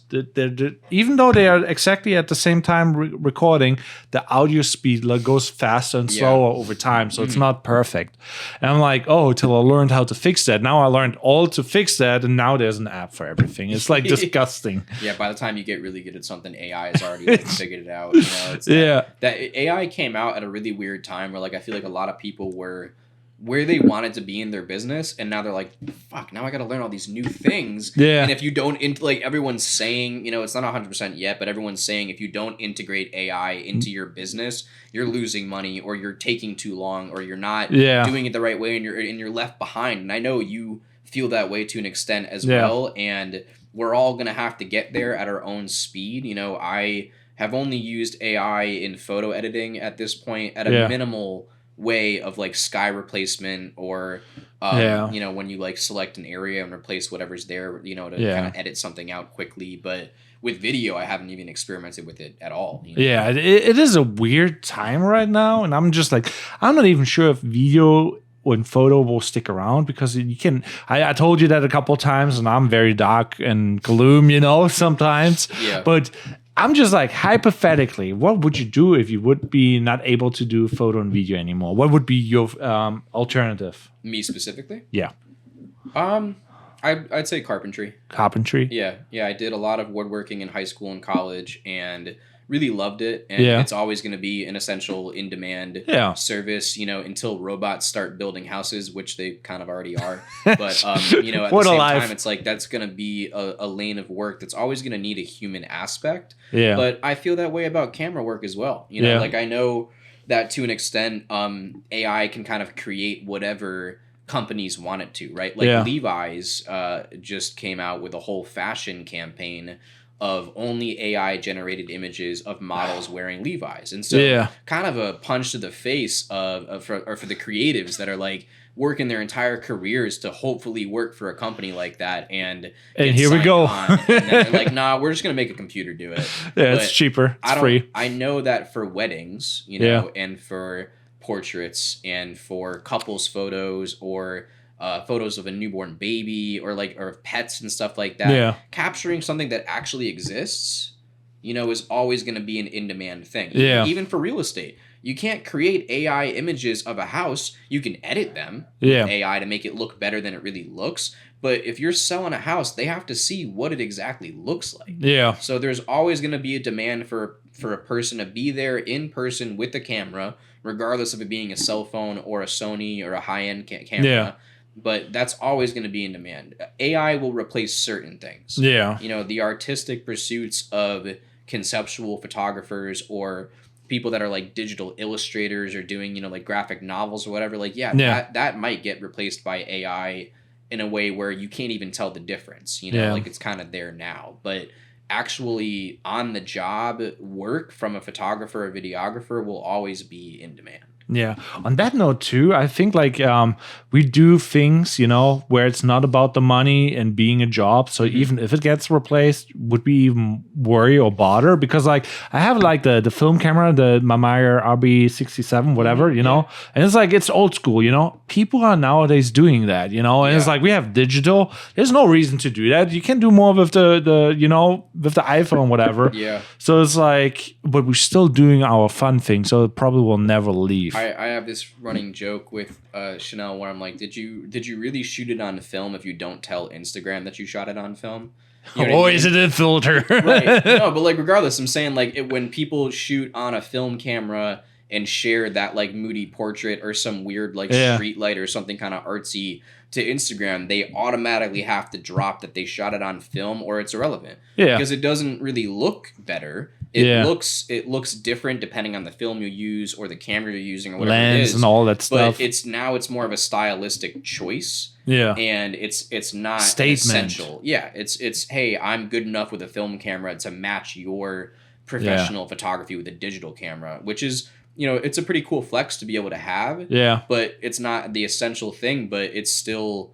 even though they are exactly at the same time recording, the audio speed like goes faster and slower over time, so it's not perfect. And I'm like, oh, till I learned how to fix that. Now I learned all to fix that, and now there's an app for everything. It's like disgusting. Yeah, by the time you get really good at something, AI has already like, figured it out. You know, it's that AI came out at a really weird time where like I feel like a lot of people were where they wanted to be in their business, and now they're like, fuck, now I got to learn all these new things. And if you don't like everyone's saying, you know, it's not 100% yet, but everyone's saying if you don't integrate AI into your business, you're losing money, or you're taking too long, or you're not doing it the right way, and you're left behind. And I know you feel that way to an extent as well, and we're all going to have to get there at our own speed. You know, I have only used AI in photo editing at this point at a minimal way of like sky replacement, or you know, when you like select an area and replace whatever's there, you know, to kind of edit something out quickly. But with video, I haven't even experimented with it at all. You know? Yeah, it is a weird time right now, and I'm just like, I'm not even sure if video and photo will stick around, because you can. I told you that a couple of times, and I'm very dark and gloom, you know, sometimes. But I'm just like, hypothetically, what would you do if you would be not able to do photo and video anymore? What would be your alternative? Me specifically? Yeah. I'd say carpentry. Carpentry? Yeah. I did a lot of woodworking in high school and college, and really loved it. And it's always going to be an essential in-demand service, you know, until robots start building houses, which they kind of already are. But, you know, at the same time, it's like that's going to be a lane of work that's always going to need a human aspect. But I feel that way about camera work as well. You know, like I know that to an extent, AI can kind of create whatever companies want it to, right? Like Levi's just came out with a whole fashion campaign of only AI generated images of models wearing Levi's. And so kind of a punch to the face for the creatives that are like working their entire careers to hopefully work for a company like that. And here we go. And then they're like, nah, we're just going to make a computer do it. It's cheaper. It's free. I know that for weddings, you know, and for portraits and for couples photos, or photos of a newborn baby, or pets and stuff like that. Capturing something that actually exists, you know, is always going to be an in-demand thing. Even for real estate, you can't create AI images of a house. You can edit them with AI to make it look better than it really looks. But if you're selling a house, they have to see what it exactly looks like. So there's always going to be a demand for a person to be there in person with a camera, regardless of it being a cell phone or a Sony or a high-end camera. But that's always going to be in demand. AI will replace certain things. You know, the artistic pursuits of conceptual photographers, or people that are like digital illustrators, or doing, you know, like graphic novels or whatever. Like, that might get replaced by AI in a way where you can't even tell the difference. You know, like it's kind of there now. But actually on the job work from a photographer or videographer will always be in demand. Yeah. On that note too, I think like we do things, you know, where it's not about the money and being a job. So even if it gets replaced, would we even worry or bother? Because like I have like the film camera, the Mamiya RB67, whatever, you know, and it's like it's old school, you know. People are nowadays doing that, you know, and it's like we have digital. There's no reason to do that. You can do more with the you know, with the iPhone, whatever. So it's like, but we're still doing our fun thing, so it probably will never leave. I have this running joke with Chanel where I'm like, did you really shoot it on film if you don't tell Instagram that you shot it on film? You know is it a filter? Right. No, but like regardless, I'm saying like when people shoot on a film camera and share that like moody portrait or some weird like street light or something kind of artsy to Instagram, they automatically have to drop that they shot it on film, or it's irrelevant. Because it doesn't really look better. It looks different depending on the film you use or the camera you're using or whatever lens it is. And all that stuff. But it's more of a stylistic choice. And it's not statement. essential. It's hey, I'm good enough with a film camera to match your professional photography with a digital camera, which is, it's a pretty cool flex to be able to have. Yeah. But it's not the essential thing, but it's still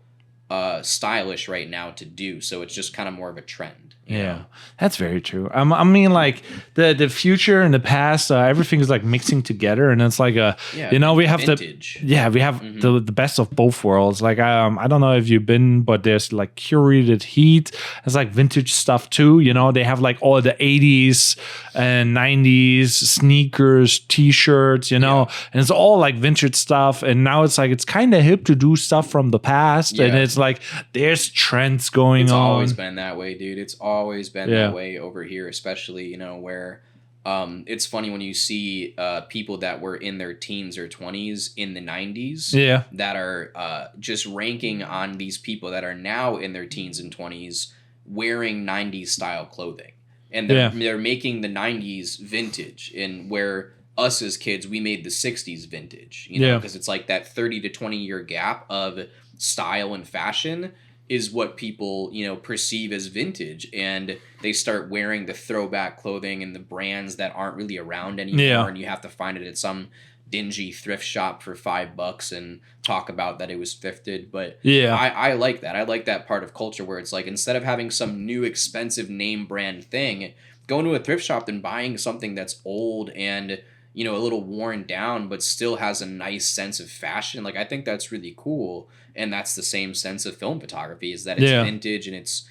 stylish right now to do. So it's just kind of more of a trend. Yeah, that's very true. I mean, like the future and the past, everything is like mixing together, and it's like we have vintage. the best of both worlds. Like I don't know if you've been, but there's like curated heat. It's like vintage stuff too. They have like all the 80s and 90s sneakers, t-shirts. And it's all like vintage stuff. And now it's like it's kind of hip to do stuff from the past, and it's like there's trends going on. It's always been that way, dude. It's always been that way over here, especially where it's funny when you see people that were in their teens or 20s in the 90s that are just ranking on these people that are now in their teens and 20s wearing 90s style clothing, and they're making the 90s vintage, and where us as kids we made the 60s vintage, because it's like that 30 to 20 year gap of style and fashion is what people, perceive as vintage, and they start wearing the throwback clothing and the brands that aren't really around anymore, and you have to find it at some dingy thrift shop for $5 and talk about that it was thrifted. But I like that. I like that part of culture where it's like, instead of having some new expensive name brand thing, going to a thrift shop and buying something that's old and a little worn down, but still has a nice sense of fashion. Like, I think that's really cool. And that's the same sense of film photography, is that it's vintage and it's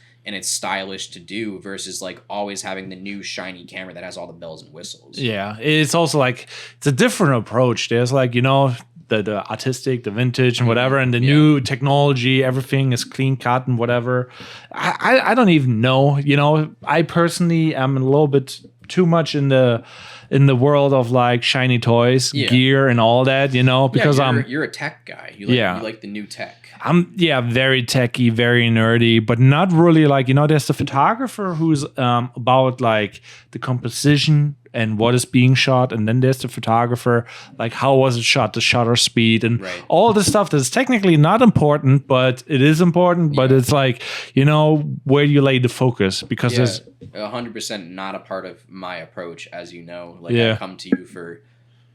stylish to do, versus like always having the new shiny camera that has all the bells and whistles. Yeah. It's also like, it's a different approach. There's like, the artistic, the vintage and whatever, and the new technology, everything is clean cut and whatever. I don't even know, I personally am a little bit too much in the world of like shiny toys, gear and all that, because you're a tech guy. You like the new tech. I'm very techy, very nerdy, but not really like, there's the photographer who's about like the composition and what is being shot, and then there's the photographer, like how was it shot, the shutter speed, and all this stuff that's technically not important, but it is important. But it's like, where you lay the focus, because there's 100% not a part of my approach, as I come to you for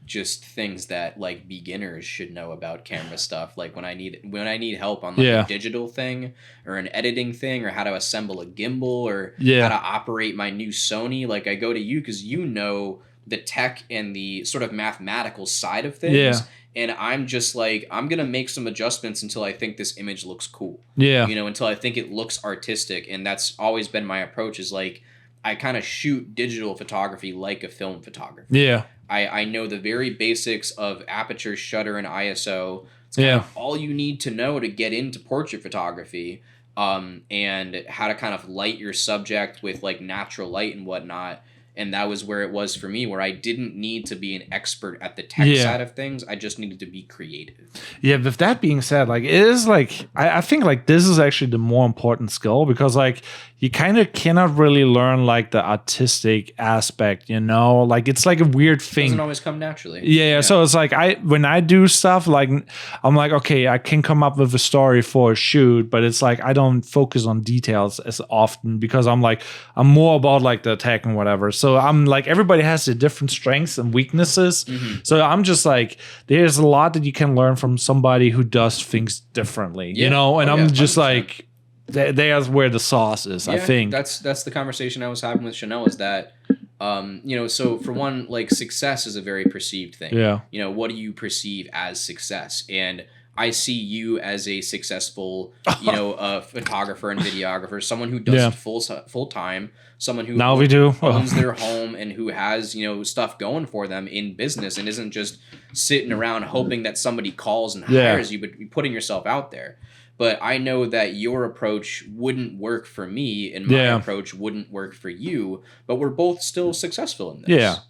just things that like beginners should know about camera stuff. Like when I need help on like a digital thing or an editing thing, or how to assemble a gimbal, or how to operate my new Sony, like I go to you because the tech and the sort of mathematical side of things. And I'm just like, I'm going to make some adjustments until I think this image looks cool. Until I think it looks artistic. And that's always been my approach, is like, I kind of shoot digital photography like a film photography. I know the very basics of aperture, shutter, and ISO. It's kind of all you need to know to get into portrait photography, and how to kind of light your subject with like natural light and whatnot. And that was where it was for me, where I didn't need to be an expert at the tech side of things. I just needed to be creative. Yeah, with that being said, like, it is like, I think like this is actually the more important skill, because like you kind of cannot really learn like the artistic aspect, like it's like a weird thing. It doesn't always come naturally. Yeah. So it's like when I do stuff, like I'm like, okay, I can come up with a story for a shoot, but it's like I don't focus on details as often, because I'm more about like the tech and whatever. So I'm like, everybody has their different strengths and weaknesses. So I'm just like, there's a lot that you can learn from somebody who does things differently, and I'm just 100%. Like, there's where the sauce is, I think. That's the conversation I was having with Chanel, is that, so for one, like, success is a very perceived thing. What do you perceive as success? And I see you as a successful, photographer and videographer, someone who does it full time, someone who owns their home and who has, stuff going for them in business, and isn't just sitting around hoping that somebody calls and hires you, but putting yourself out there. But I know that your approach wouldn't work for me, and my approach wouldn't work for you, but we're both still successful in this.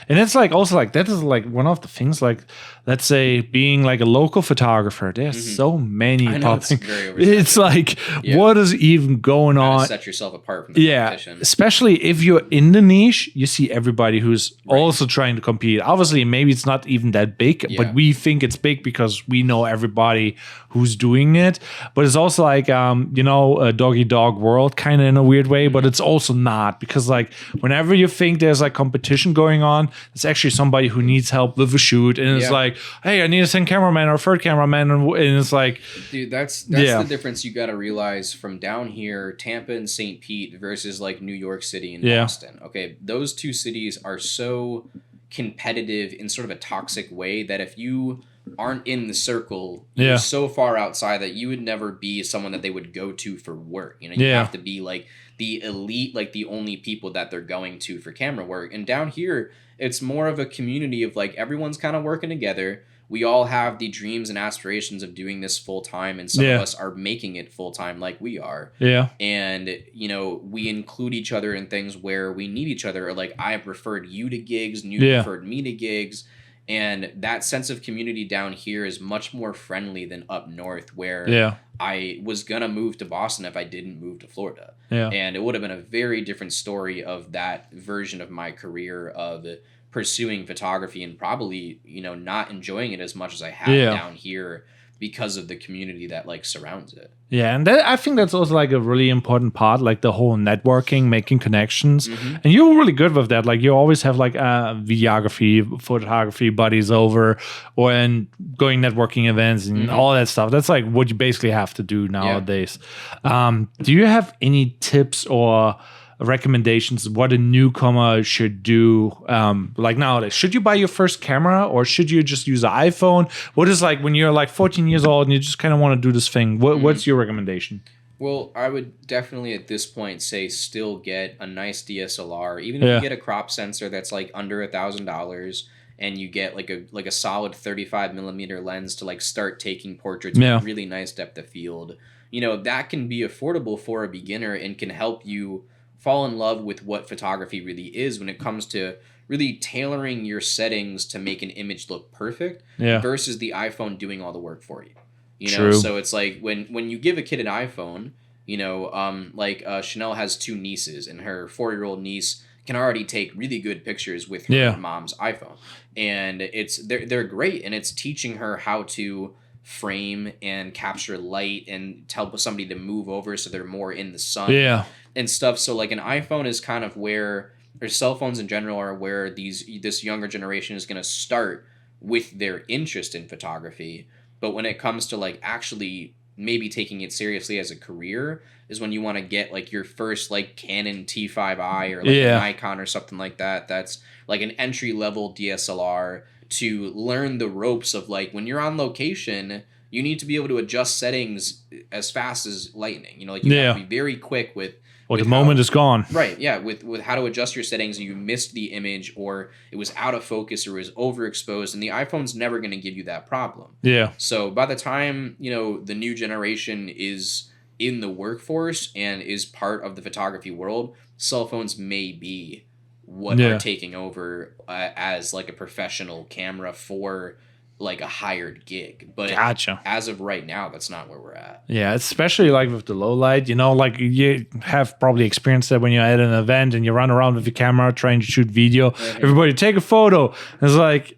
And it's like also like that is like one of the things like let's say being like a local photographer. There's so many I know, popping. it's very oversaturated. It's like Yeah. what is even going Gotta on? set yourself apart from the Yeah, competition. especially if you're in the niche, you see everybody who's also trying to compete. Obviously, maybe it's not even that big, Yeah. but we think it's big because we know everybody who's doing it. But it's also like, a doggy dog world kind of in a weird way, but it's also not because like whenever you think there's like competition going on, it's actually somebody who needs help with a shoot. And it's Yeah. like, hey, I need a second cameraman or a third cameraman. And it's like, Dude, that's Yeah. the difference you got to realize from down here, Tampa and St. Pete versus like New York City and Yeah. Boston. Okay, those two cities are so competitive in sort of a toxic way that if you aren't in the circle, Yeah. you're so far outside that you would never be someone that they would go to for work. You know, you Yeah. have to be like the elite, like the only people that they're going to for camera work. And down here, it's more of a community of like everyone's kind of working together. We all have the dreams and aspirations of doing this full time, and some Yeah. of us are making it full time like we are. yeah, And, you know, we include each other in things where we need each other, or like I've referred you to gigs and you Yeah. referred me to gigs. And that sense of community down here is much more friendly than up north, where yeah, I was going to move to Boston if I didn't move to Florida. yeah. And it would have been a very different story of that version of my career of pursuing photography and probably, you know, not enjoying it as much as I have Yeah. down here because of the community that like surrounds it. Yeah, and I think that's also like a really important part, like the whole networking, making connections. And you're really good with that. Like you always have like videography, photography buddies over, or and going networking events and all that stuff. That's like what you basically have to do nowadays. Do you have any tips or recommendations what a newcomer should do like nowadays? Should you buy your first camera or should you just use an iPhone? What is like when you're like 14 years old and you just kind of want to do this thing? What's your recommendation? Well, I would definitely at this point say still get a nice DSLR, even if Yeah. you get a crop sensor that's like under $1,000 and you get like a solid 35 millimeter lens to like start taking portraits Yeah. with really nice depth of field. You know, that can be affordable for a beginner and can help you fall in love with what photography really is when it comes to really tailoring your settings to make an image look perfect Yeah. versus the iPhone doing all the work for you. You know, True. so it's like when you give a kid an iPhone, you know, Chanel has two nieces and her 4-year-old niece can already take really good pictures with her Yeah. mom's iPhone. And they're great, and it's teaching her how to frame and capture light and tell somebody to move over so they're more in the sun Yeah. and stuff. So like an iPhone is kind of where, or cell phones in general are where this younger generation is going to start with their interest in photography. But when it comes to like actually maybe taking it seriously as a career is when you want to get like your first like Canon T5i or like Yeah. a Nikon or something like that. That's like an entry level DSLR to learn the ropes of like when you're on location, you need to be able to adjust settings as fast as lightning. You know, like you have to be very quick with Well, the with moment how- is gone. Right, yeah, with how to adjust your settings, you missed the image or it was out of focus or it was overexposed, and the iPhone's never going to give you that problem. Yeah. So by the time, you know, the new generation is in the workforce and is part of the photography world, cell phones may be what Yeah. are taking over as like a professional camera for like a hired gig. But Gotcha. as of right now, that's not where we're at. Yeah, especially like with the low light, you know, like you have probably experienced that when you're at an event and you run around with your camera trying to shoot video. Everybody take a photo. It's like,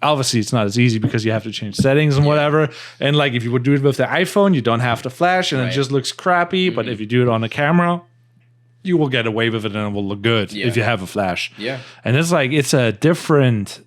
obviously it's not as easy because you have to change settings and whatever. And like if you would do it with the iPhone, you don't have to flash and it Right. just looks crappy. But if you do it on a camera, you will get away with it and it will look good Yeah. if you have a flash. Yeah. And it's like it's a different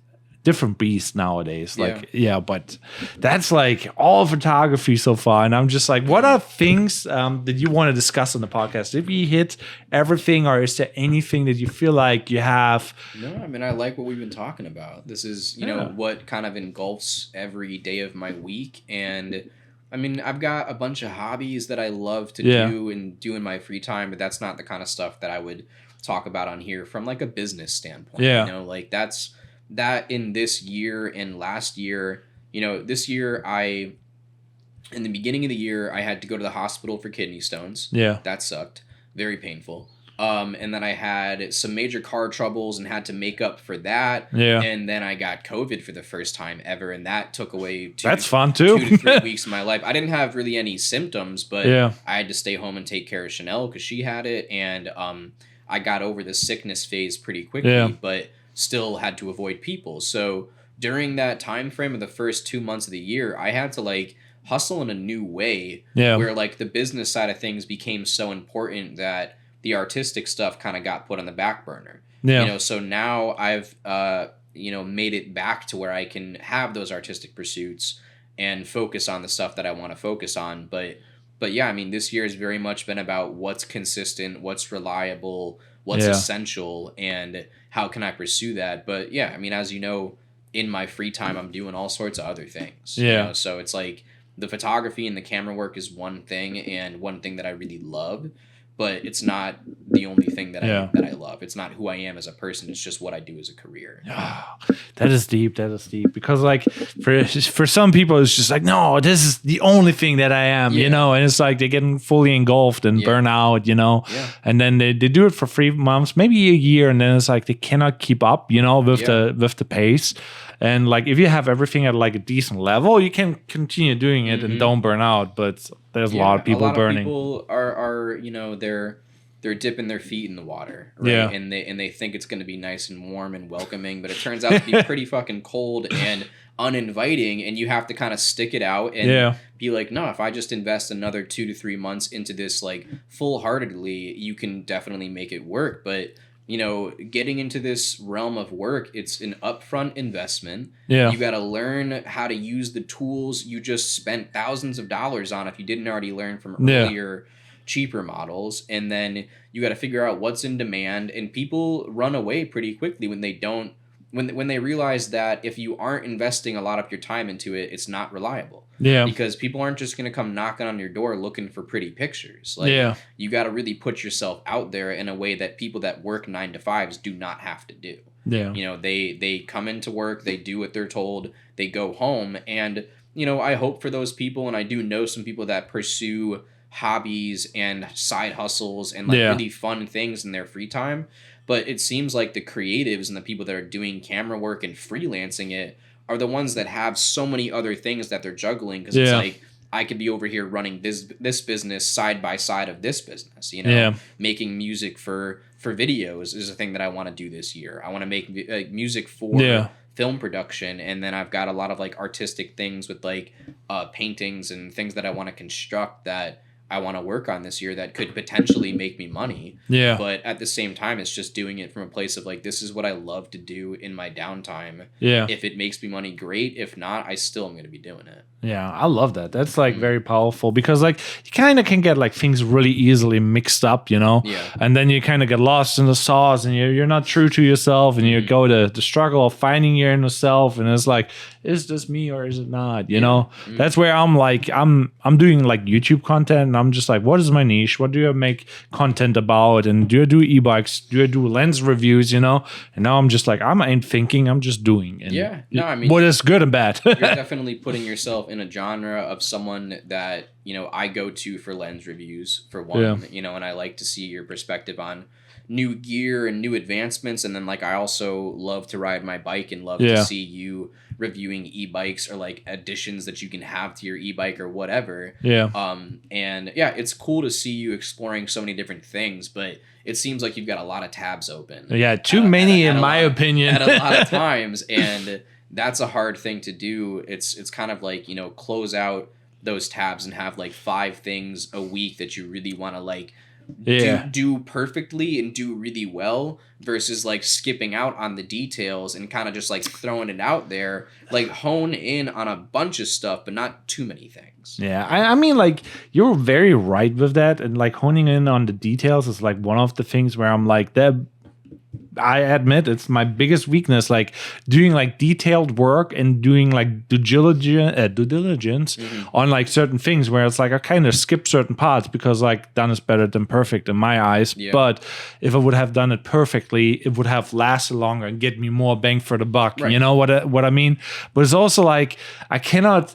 beast nowadays. Like but that's like all photography so far. And I'm just like, what are things that you want to discuss on the podcast? Did we hit everything, or is there anything that you feel like you have? No, I mean, I like what we've been talking about. This is, you know, what kind of engulfs every day of my week. And I mean, I've got a bunch of hobbies that I love to do and do in my free time, but that's not the kind of stuff that I would talk about on here from like a business standpoint. Yeah. You know, like that's that in this year and last year, you know, this year in the beginning of the year, I had to go to the hospital for kidney stones. Yeah. That sucked. Very painful. And then I had some major car troubles and had to make up for that. Yeah. And then I got COVID for the first time ever, and that took away That's fun too. 2 to 3 weeks of my life. I didn't have really any symptoms, but Yeah. I had to stay home and take care of Chanel because she had it, and I got over the sickness phase pretty quickly, Yeah. but still had to avoid people. So during that time frame of the first 2 months of the year, I had to like hustle in a new way, Yeah. where like the business side of things became so important that the artistic stuff kind of got put on the back burner. Yeah. You know, so now I've made it back to where I can have those artistic pursuits and focus on the stuff that I want to focus on. But yeah, I mean, this year has very much been about what's consistent, what's reliable, what's Yeah. essential, and how can I pursue that. But yeah, I mean, as you know, in my free time, I'm doing all sorts of other things. Yeah. You know? So it's like the photography and the camera work is one thing, and one thing that I really love, but it's not the only thing that Yeah. I love. It's not who I am as a person. It's just what I do as a career. That is deep. That is deep. Because like for some people, it's just like, no, this is the only thing that I am, Yeah. you know. And it's like they get fully engulfed and Yeah. burn out, you know. Yeah. And then they do it for 3 months, maybe a year, and then it's like they cannot keep up, you know, with Yeah. the pace. And like if you have everything at like a decent level, you can continue doing it and don't burn out. But there's a lot of people burning. People are they're dipping their feet in the water, right? Yeah. And they think it's going to be nice and warm and welcoming, but it turns out to be pretty fucking cold and uninviting, and you have to kind of stick it out and Yeah. be like, no, if I just invest another 2 to 3 months into this like full-heartedly, you can definitely make it work. But you know, getting into this realm of work, it's an upfront investment. Yeah. You got to learn how to use the tools you just spent thousands of dollars on if you didn't already learn from Yeah. earlier cheaper models. And then you got to figure out what's in demand, and people run away pretty quickly when they don't when they realize that if you aren't investing a lot of your time into it, it's not reliable. Yeah. Because people aren't just going to come knocking on your door looking for pretty pictures. Like, Yeah. you got to really put yourself out there in a way that people that work 9 to 5s do not have to do. Yeah. You know, they come into work, they do what they're told, they go home. And, you know, I hope for those people, and I do know some people that pursue hobbies and side hustles and like Yeah. really fun things in their free time. But it seems like the creatives and the people that are doing camera work and freelancing it are the ones that have so many other things that they're juggling, because it's Yeah. like, I could be over here running this business side by side of this business, you know. Yeah. Making music for videos is a thing that I want to do this year. I want to make music for Yeah. film production, and then I've got a lot of like artistic things with like paintings and things that I want to construct that I want to work on this year that could potentially make me money. Yeah. But at the same time, it's just doing it from a place of like, this is what I love to do in my downtime. Yeah. If it makes me money, great. If not, I still am going to be doing it. Yeah, I love that. That's like very powerful, because like you kind of can get like things really easily mixed up, you know? Yeah. And then you kind of get lost in the sauce, and you're not true to yourself, and you go to the struggle of finding your inner self, and it's like, is this me or is it not? You know? That's where I'm like, I'm doing like YouTube content, and I'm just like, what is my niche? What do I make content about? And do I do e-bikes? Do I do lens reviews, you know? And now I'm just like, I ain't thinking, I'm just doing. And Yeah. No, I mean, what is good and bad. you're definitely putting yourself in a genre of someone that, you know, I go to for lens reviews for one, Yeah. you know, and I like to see your perspective on new gear and new advancements. And then like, I also love to ride my bike and love Yeah. to see you reviewing e-bikes or like additions that you can have to your e-bike or whatever. Yeah. And yeah, it's cool to see you exploring so many different things, but it seems like you've got a lot of tabs open. Yeah, too many at in a my lot- opinion. At a lot of times, and that's a hard thing to do. It's kind of like, you know, close out those tabs and have like 5 things a week that you really want to like Yeah. do perfectly and do really well, versus like skipping out on the details and kind of just like throwing it out there, like hone in on a bunch of stuff but not too many things. Yeah, I mean, like, you're very right with that. And like honing in on the details is like one of the things where I'm like, that I admit it's my biggest weakness, like doing like detailed work and doing like due diligence on like certain things, where it's like I kind of skip certain parts because like done is better than perfect in my eyes. Yeah. But if I would have done it perfectly, it would have lasted longer and get me more bang for the buck. Right. You know what I mean? But it's also like I cannot.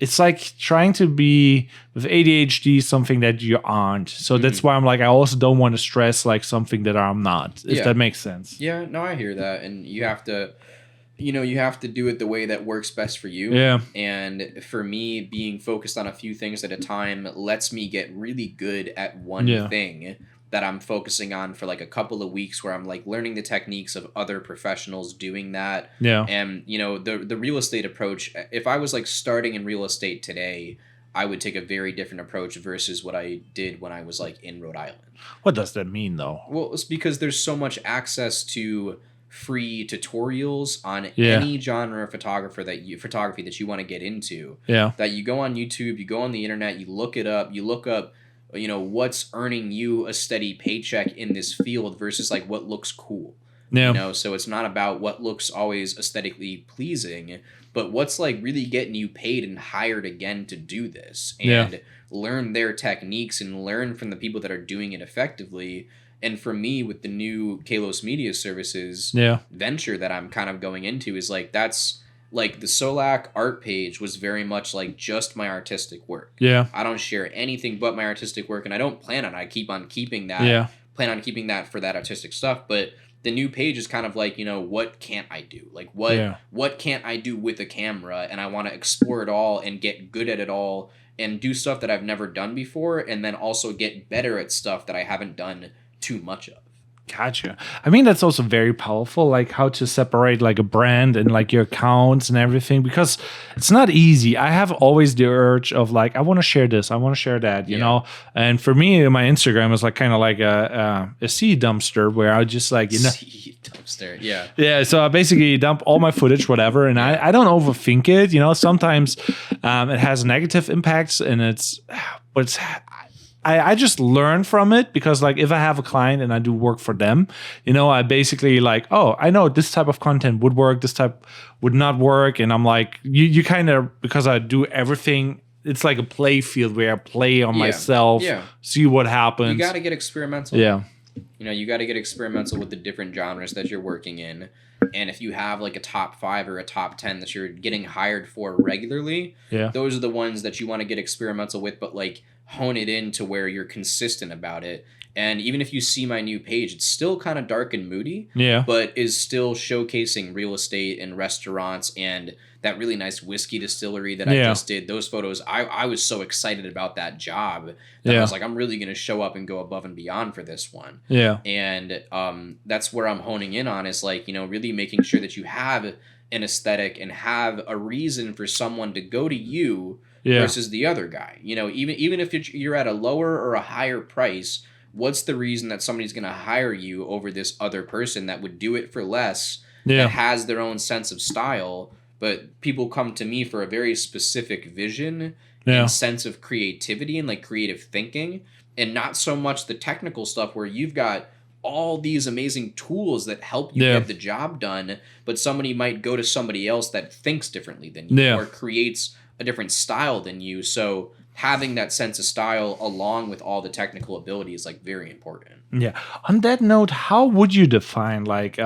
it's like trying to be with ADHD something that you aren't. So that's why I'm like, I also don't want to stress like something that I'm not, if that makes sense. Yeah, no, I hear that. And you have to, you have to do it the way that works best for you. Yeah. And for me, being focused on a few things at a time lets me get really good at one thing that I'm focusing on for like a couple of weeks, where I'm like learning the techniques of other professionals doing that. Yeah. And, the real estate approach, if I was like starting in real estate today, I would take a very different approach versus what I did when I was like in Rhode Island. What does that mean though? Well, it's because there's so much access to free tutorials on any genre of photography that you want to get into. Yeah. That you go on YouTube, you go on the internet, you look up, what's earning you a steady paycheck in this field versus like what looks cool. Yeah. So it's not about what looks always aesthetically pleasing, but what's like really getting you paid and hired again to do this, and learn their techniques and learn from the people that are doing it effectively. And for me, with the new Kalos Media Services venture that I'm kind of going into, is like, that's like the Solak art page was very much like just my artistic work. Yeah. I don't share anything but my artistic work, and I don't plan on. I keep on keeping that. Plan on keeping that for that artistic stuff. But the new page is kind of like, what can't I do? Like what can't I do with a camera? And I want to explore it all and get good at it all and do stuff that I've never done before, and then also get better at stuff that I haven't done too much of. Gotcha. I mean, that's also very powerful, like how to separate like a brand and like your accounts and everything, because it's not easy. I have always the urge of like, I want to share this, I want to share that, you know? And for me, my Instagram is like kind of like a seed dumpster where I just like, seed dumpster. Yeah. Yeah. So I basically dump all my footage, whatever. And I don't overthink it. Sometimes it has negative impacts, and I just learn from it, because like if I have a client and I do work for them, I basically like, oh, I know this type of content would work, this type would not work. And I'm like, you kind of, because I do everything, it's like a play field where I play on myself, see what happens. You got to get experimental. Yeah. You got to get experimental with the different genres that you're working in. And if you have like a top 5 or a top 10 that you're getting hired for regularly, those are the ones that you want to get experimental with, but like hone it in to where you're consistent about it. And even if you see my new page, it's still kind of dark and moody, but is still showcasing real estate and restaurants and that really nice whiskey distillery that I just did. Those photos, I was so excited about that job that I was like, I'm really going to show up and go above and beyond for this one. Yeah. And that's where I'm honing in on, is like, really making sure that you have an aesthetic and have a reason for someone to go to you versus the other guy. Even if you're at a lower or a higher price, what's the reason that somebody's going to hire you over this other person that would do it for less, that has their own sense of style? But people come to me for a very specific vision and sense of creativity and like creative thinking, and not so much the technical stuff where you've got all these amazing tools that help you get the job done, but somebody might go to somebody else that thinks differently than you or creates a different style than you. So having that sense of style along with all the technical ability is like very important. Yeah. On that note, how would you define like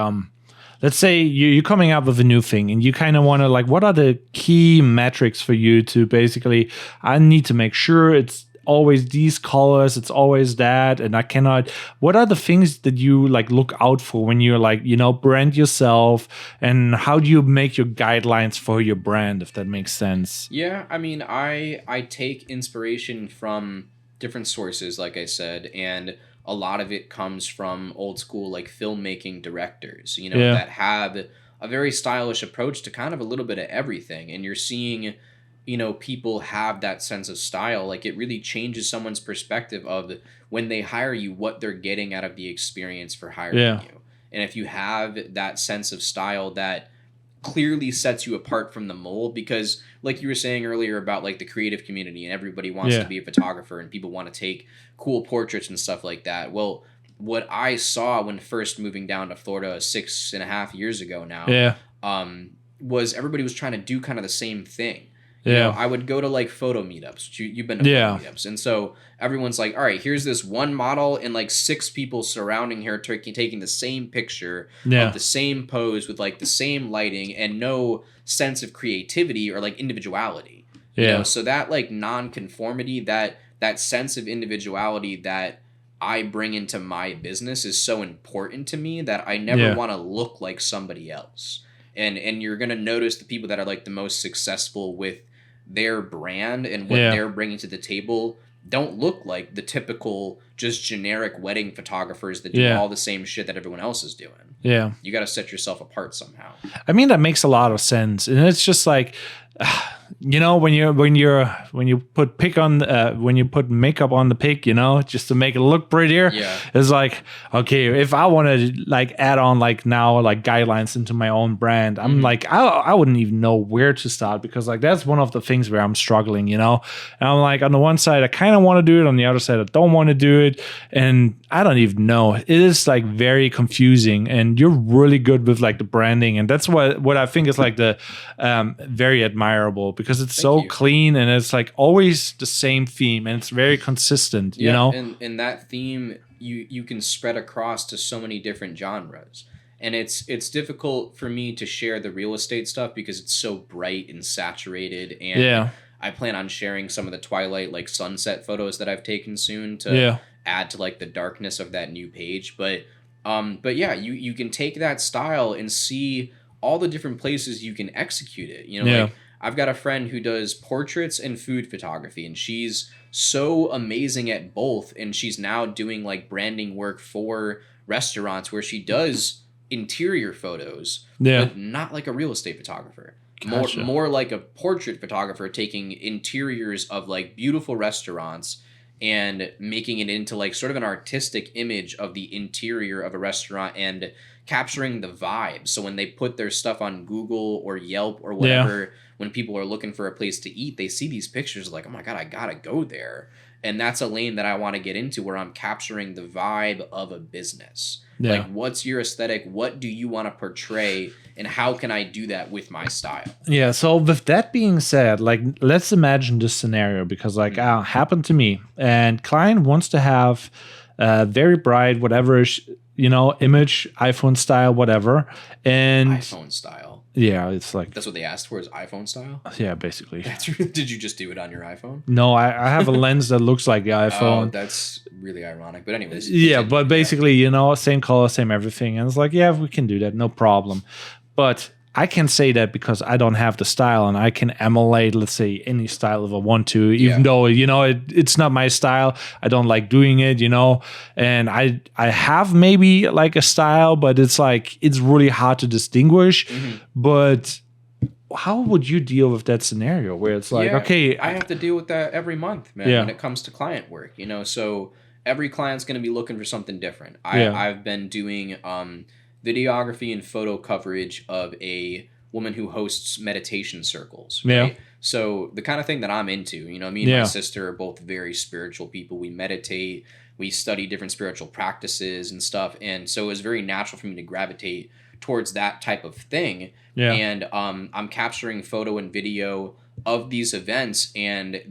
let's say you're coming up with a new thing and you kind of want to like, what are the key metrics for you to basically, I need to make sure it's always these colors, it's always that, and I cannot, what are the things that you like look out for when you're like, brand yourself, and how do you make your guidelines for your brand, if that makes sense? Yeah. I mean, I take inspiration from different sources, like I said, and a lot of it comes from old school like filmmaking directors, that have a very stylish approach to kind of a little bit of everything. And you're seeing, people have that sense of style. Like it really changes someone's perspective of when they hire you, what they're getting out of the experience for hiring you. And if you have that sense of style that clearly sets you apart from the mold, because like you were saying earlier about like the creative community and everybody wants to be a photographer and people want to take cool portraits and stuff like that. Well, what I saw when first moving down to Florida 6.5 years ago now, was everybody was trying to do kind of the same thing. I would go to like photo meetups. You've been to photo meetups. And so everyone's like, all right, here's this one model and like 6 people surrounding her taking the same picture of the same pose with like the same lighting and no sense of creativity or like individuality. So that like non-conformity, that sense of individuality that I bring into my business is so important to me that I never want to look like somebody else. And you're going to notice the people that are like the most successful with their brand and what they're bringing to the table don't look like the typical just generic wedding photographers that do all the same shit that everyone else is doing. Yeah. You got to set yourself apart somehow. I mean, that makes a lot of sense. And it's just like, when you put when you put makeup on the pig, just to make it look prettier. Yeah. It's like, okay, if I want to like add on like now like guidelines into my own brand, I'm like, I wouldn't even know where to start, because like that's one of the things where I'm struggling, and I'm like, on the one side I kind of want to do it, on the other side I don't want to do it, and I don't even know. It is like very confusing, and you're really good with like the branding, and that's what I think is like the very admirable, because it's so clean and it's like always the same theme and it's very consistent. And that theme you can spread across to so many different genres. And it's difficult for me to share the real estate stuff because it's so bright and saturated, and I plan on sharing some of the twilight like sunset photos that I've taken soon to add to like the darkness of that new page. But yeah, you can take that style and see all the different places you can execute it. Like I've got a friend who does portraits and food photography, and she's so amazing at both, and she's now doing like branding work for restaurants where she does interior photos, but not like a real estate photographer. Gotcha. More like a portrait photographer, taking interiors of like beautiful restaurants and making it into like sort of an artistic image of the interior of a restaurant and capturing the vibe. So when they put their stuff on Google or Yelp or whatever, when people are looking for a place to eat, they see these pictures like, oh my God, I gotta go there. And that's a lane that I want to get into, where I'm capturing the vibe of a business. Like, what's your aesthetic? What do you want to portray? And how can I do that with my style? Yeah. So with that being said, like, let's imagine this scenario, because like happened to me, and client wants to have very bright, whatever, image, iPhone style, whatever. And iPhone style. Yeah, it's like, that's what they asked for, is iPhone style. Yeah, basically. Did you just do it on your iPhone? No, I have a lens that looks like the iPhone. Oh, that's really ironic. But anyways. Yeah, but basically, same color, same everything. And it's like, yeah, we can do that, no problem. But I can say that because I don't have the style, and I can emulate, let's say, any style if I want to, even though, it's not my style. I don't like doing it, and I have maybe like a style, but it's like, it's really hard to distinguish. But how would you deal with that scenario where it's like, okay, I have to deal with that every month, man, when it comes to client work, so every client's going to be looking for something different. I've been doing, videography and photo coverage of a woman who hosts meditation circles. Right? So the kind of thing that I'm into, me and my sister are both very spiritual people. We meditate, we study different spiritual practices and stuff. And so it was very natural for me to gravitate towards that type of thing. And I'm capturing photo and video of these events, and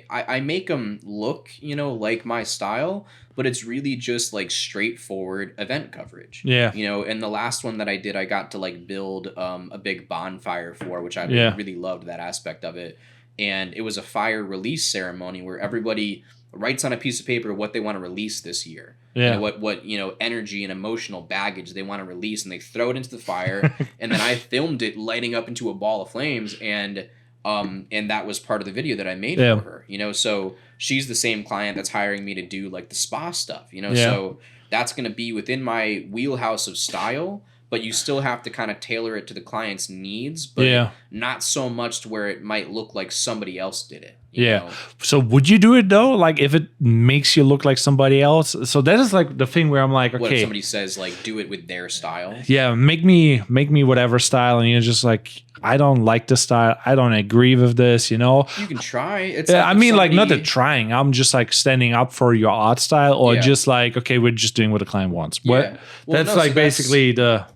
I make them look, like my style, but it's really just like straightforward event coverage. And the last one that I did, I got to like build a big bonfire for, which I really loved that aspect of it. And it was a fire release ceremony where everybody writes on a piece of paper what they want to release this year. What energy and emotional baggage they want to release, and they throw it into the fire. And then I filmed it lighting up into a ball of flames, and that was part of the video that I made for her. So she's the same client that's hiring me to do like the spa stuff, so that's going to be within my wheelhouse of style, but you still have to kind of tailor it to the client's needs, but not so much to where it might look like somebody else did it. You know? So would you do it though? Like if it makes you look like somebody else? So that is like the thing where I'm like, okay. What if somebody says like, do it with their style? Yeah. Make me whatever style. And you're just like, I don't like this style. I don't agree with this, You can try. It's I mean, like not the trying. I'm just like standing up for your art style, or just like, okay, we're just doing what the client wants. What? Well, that's like basically the...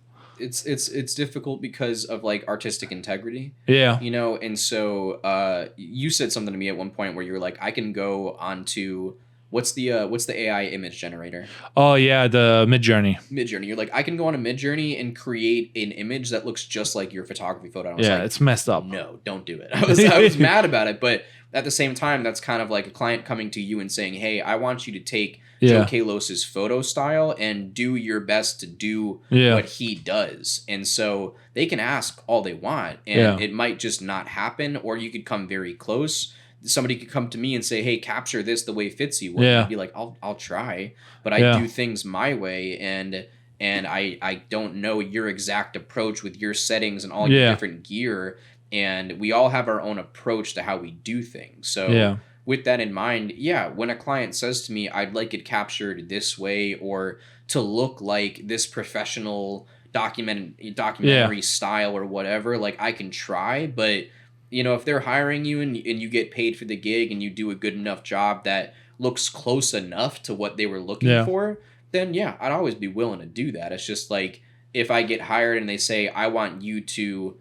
It's difficult because of like artistic integrity. And so you said something to me at one point where you were like, I can go onto what's the AI image generator? Oh yeah, the Midjourney. Midjourney. You're like, I can go on a Midjourney and create an image that looks just like your photography photo. And I was Yeah, like, it's messed up. no, don't do it. I was mad about it, but at the same time, that's kind of like a client coming to you and saying, hey, I want you to take Joe Kalos's photo style and do your best to do what he does. And so they can ask all they want, and it might just not happen, or you could come very close. Somebody could come to me and say, hey, capture this the way Fitzy would. I'd be like, I'll try, but I do things my way, and I don't know your exact approach with your settings and all your different gear, and we all have our own approach to how we do things. So with that in mind, when a client says to me, I'd like it captured this way, or to look like this professional documentary style or whatever, like, I can try, but you know, if they're hiring you and you get paid for the gig and you do a good enough job that looks close enough to what they were looking for, then I'd always be willing to do that. It's just like, if I get hired and they say, I want you to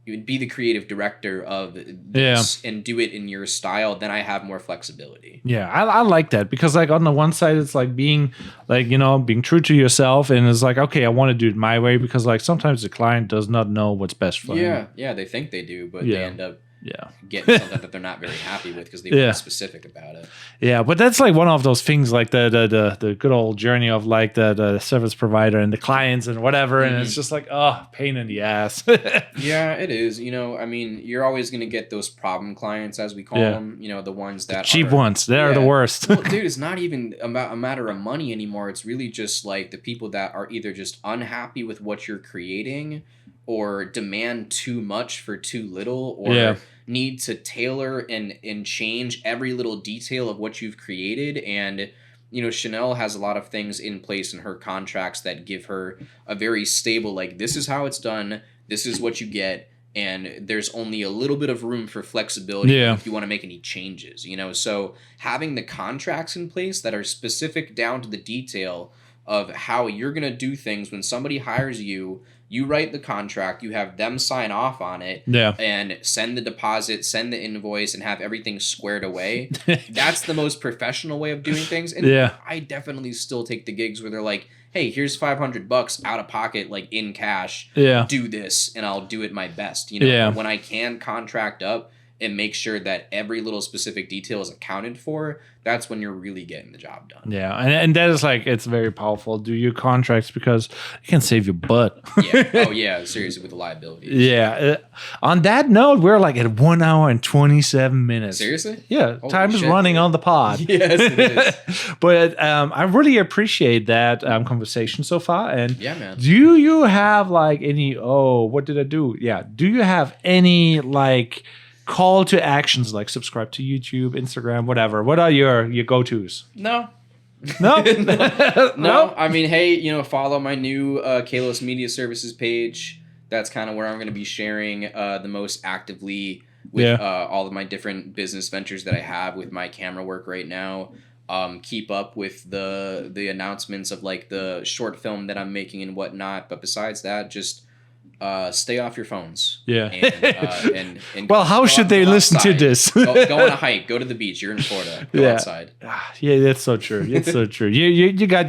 be the creative director of this and do it in your style, then I have more flexibility. Yeah, I like that, because like on the one side, it's like being like, you know, being true to yourself, and it's like, okay, I want to do it my way, because like sometimes the client does not know what's best for him. Yeah, they think they do, but they end up yeah. getting something that they're not very happy with because they weren't specific about it. Yeah, but that's like one of those things, like the good old journey of like the service provider and the clients and whatever, and it's just like, oh, pain in the ass. Yeah, it is. You know, I mean, you're always going to get those problem clients, as we call them, you know, the ones that cheap ones. They're the worst. Well, dude, it's not even about a matter of money anymore. It's really just like the people that are either just unhappy with what you're creating, or demand too much for too little, or need to tailor and change every little detail of what you've created. And you know, Chanel has a lot of things in place in her contracts that give her a very stable, like, this is how it's done, this is what you get, and there's only a little bit of room for flexibility if you want to make any changes, you know. So having the contracts in place that are specific down to the detail of how you're going to do things when somebody hires you, you write the contract, you have them sign off on it, and send the deposit, send the invoice, and have everything squared away. That's the most professional way of doing things. And I definitely still take the gigs where they're like, hey, here's $500 out of pocket, like in cash. Do this, and I'll do it my best. You know, when I can contract up and make sure that every little specific detail is accounted for, that's when you're really getting the job done. Yeah, and that is like, it's very powerful. Do your contracts, because it can save your butt. Oh yeah, seriously, with the liabilities. Yeah. On that note, we're like at 1 hour and 27 minutes. Seriously? Yeah, Holy time is shit, running dude. on the pod. Yes, it is. But I really appreciate that conversation so far. And man. Do you have like any? Oh, what did I do? Yeah. Do you have any like call to actions, like subscribe to YouTube, Instagram, whatever? What are your go-tos? No. No? No. I mean, hey, you know, follow my new Kalos Media Services page. That's kind of where I'm going to be sharing the most actively with all of my different business ventures that I have with my camera work right now. Keep up with the announcements of like the short film that I'm making and whatnot. But besides that, just stay off your phones. Yeah. And well, how should they listen to this? go on a hike. Go to the beach. You're in Florida. Go outside. Yeah, that's so true. It's so true. You got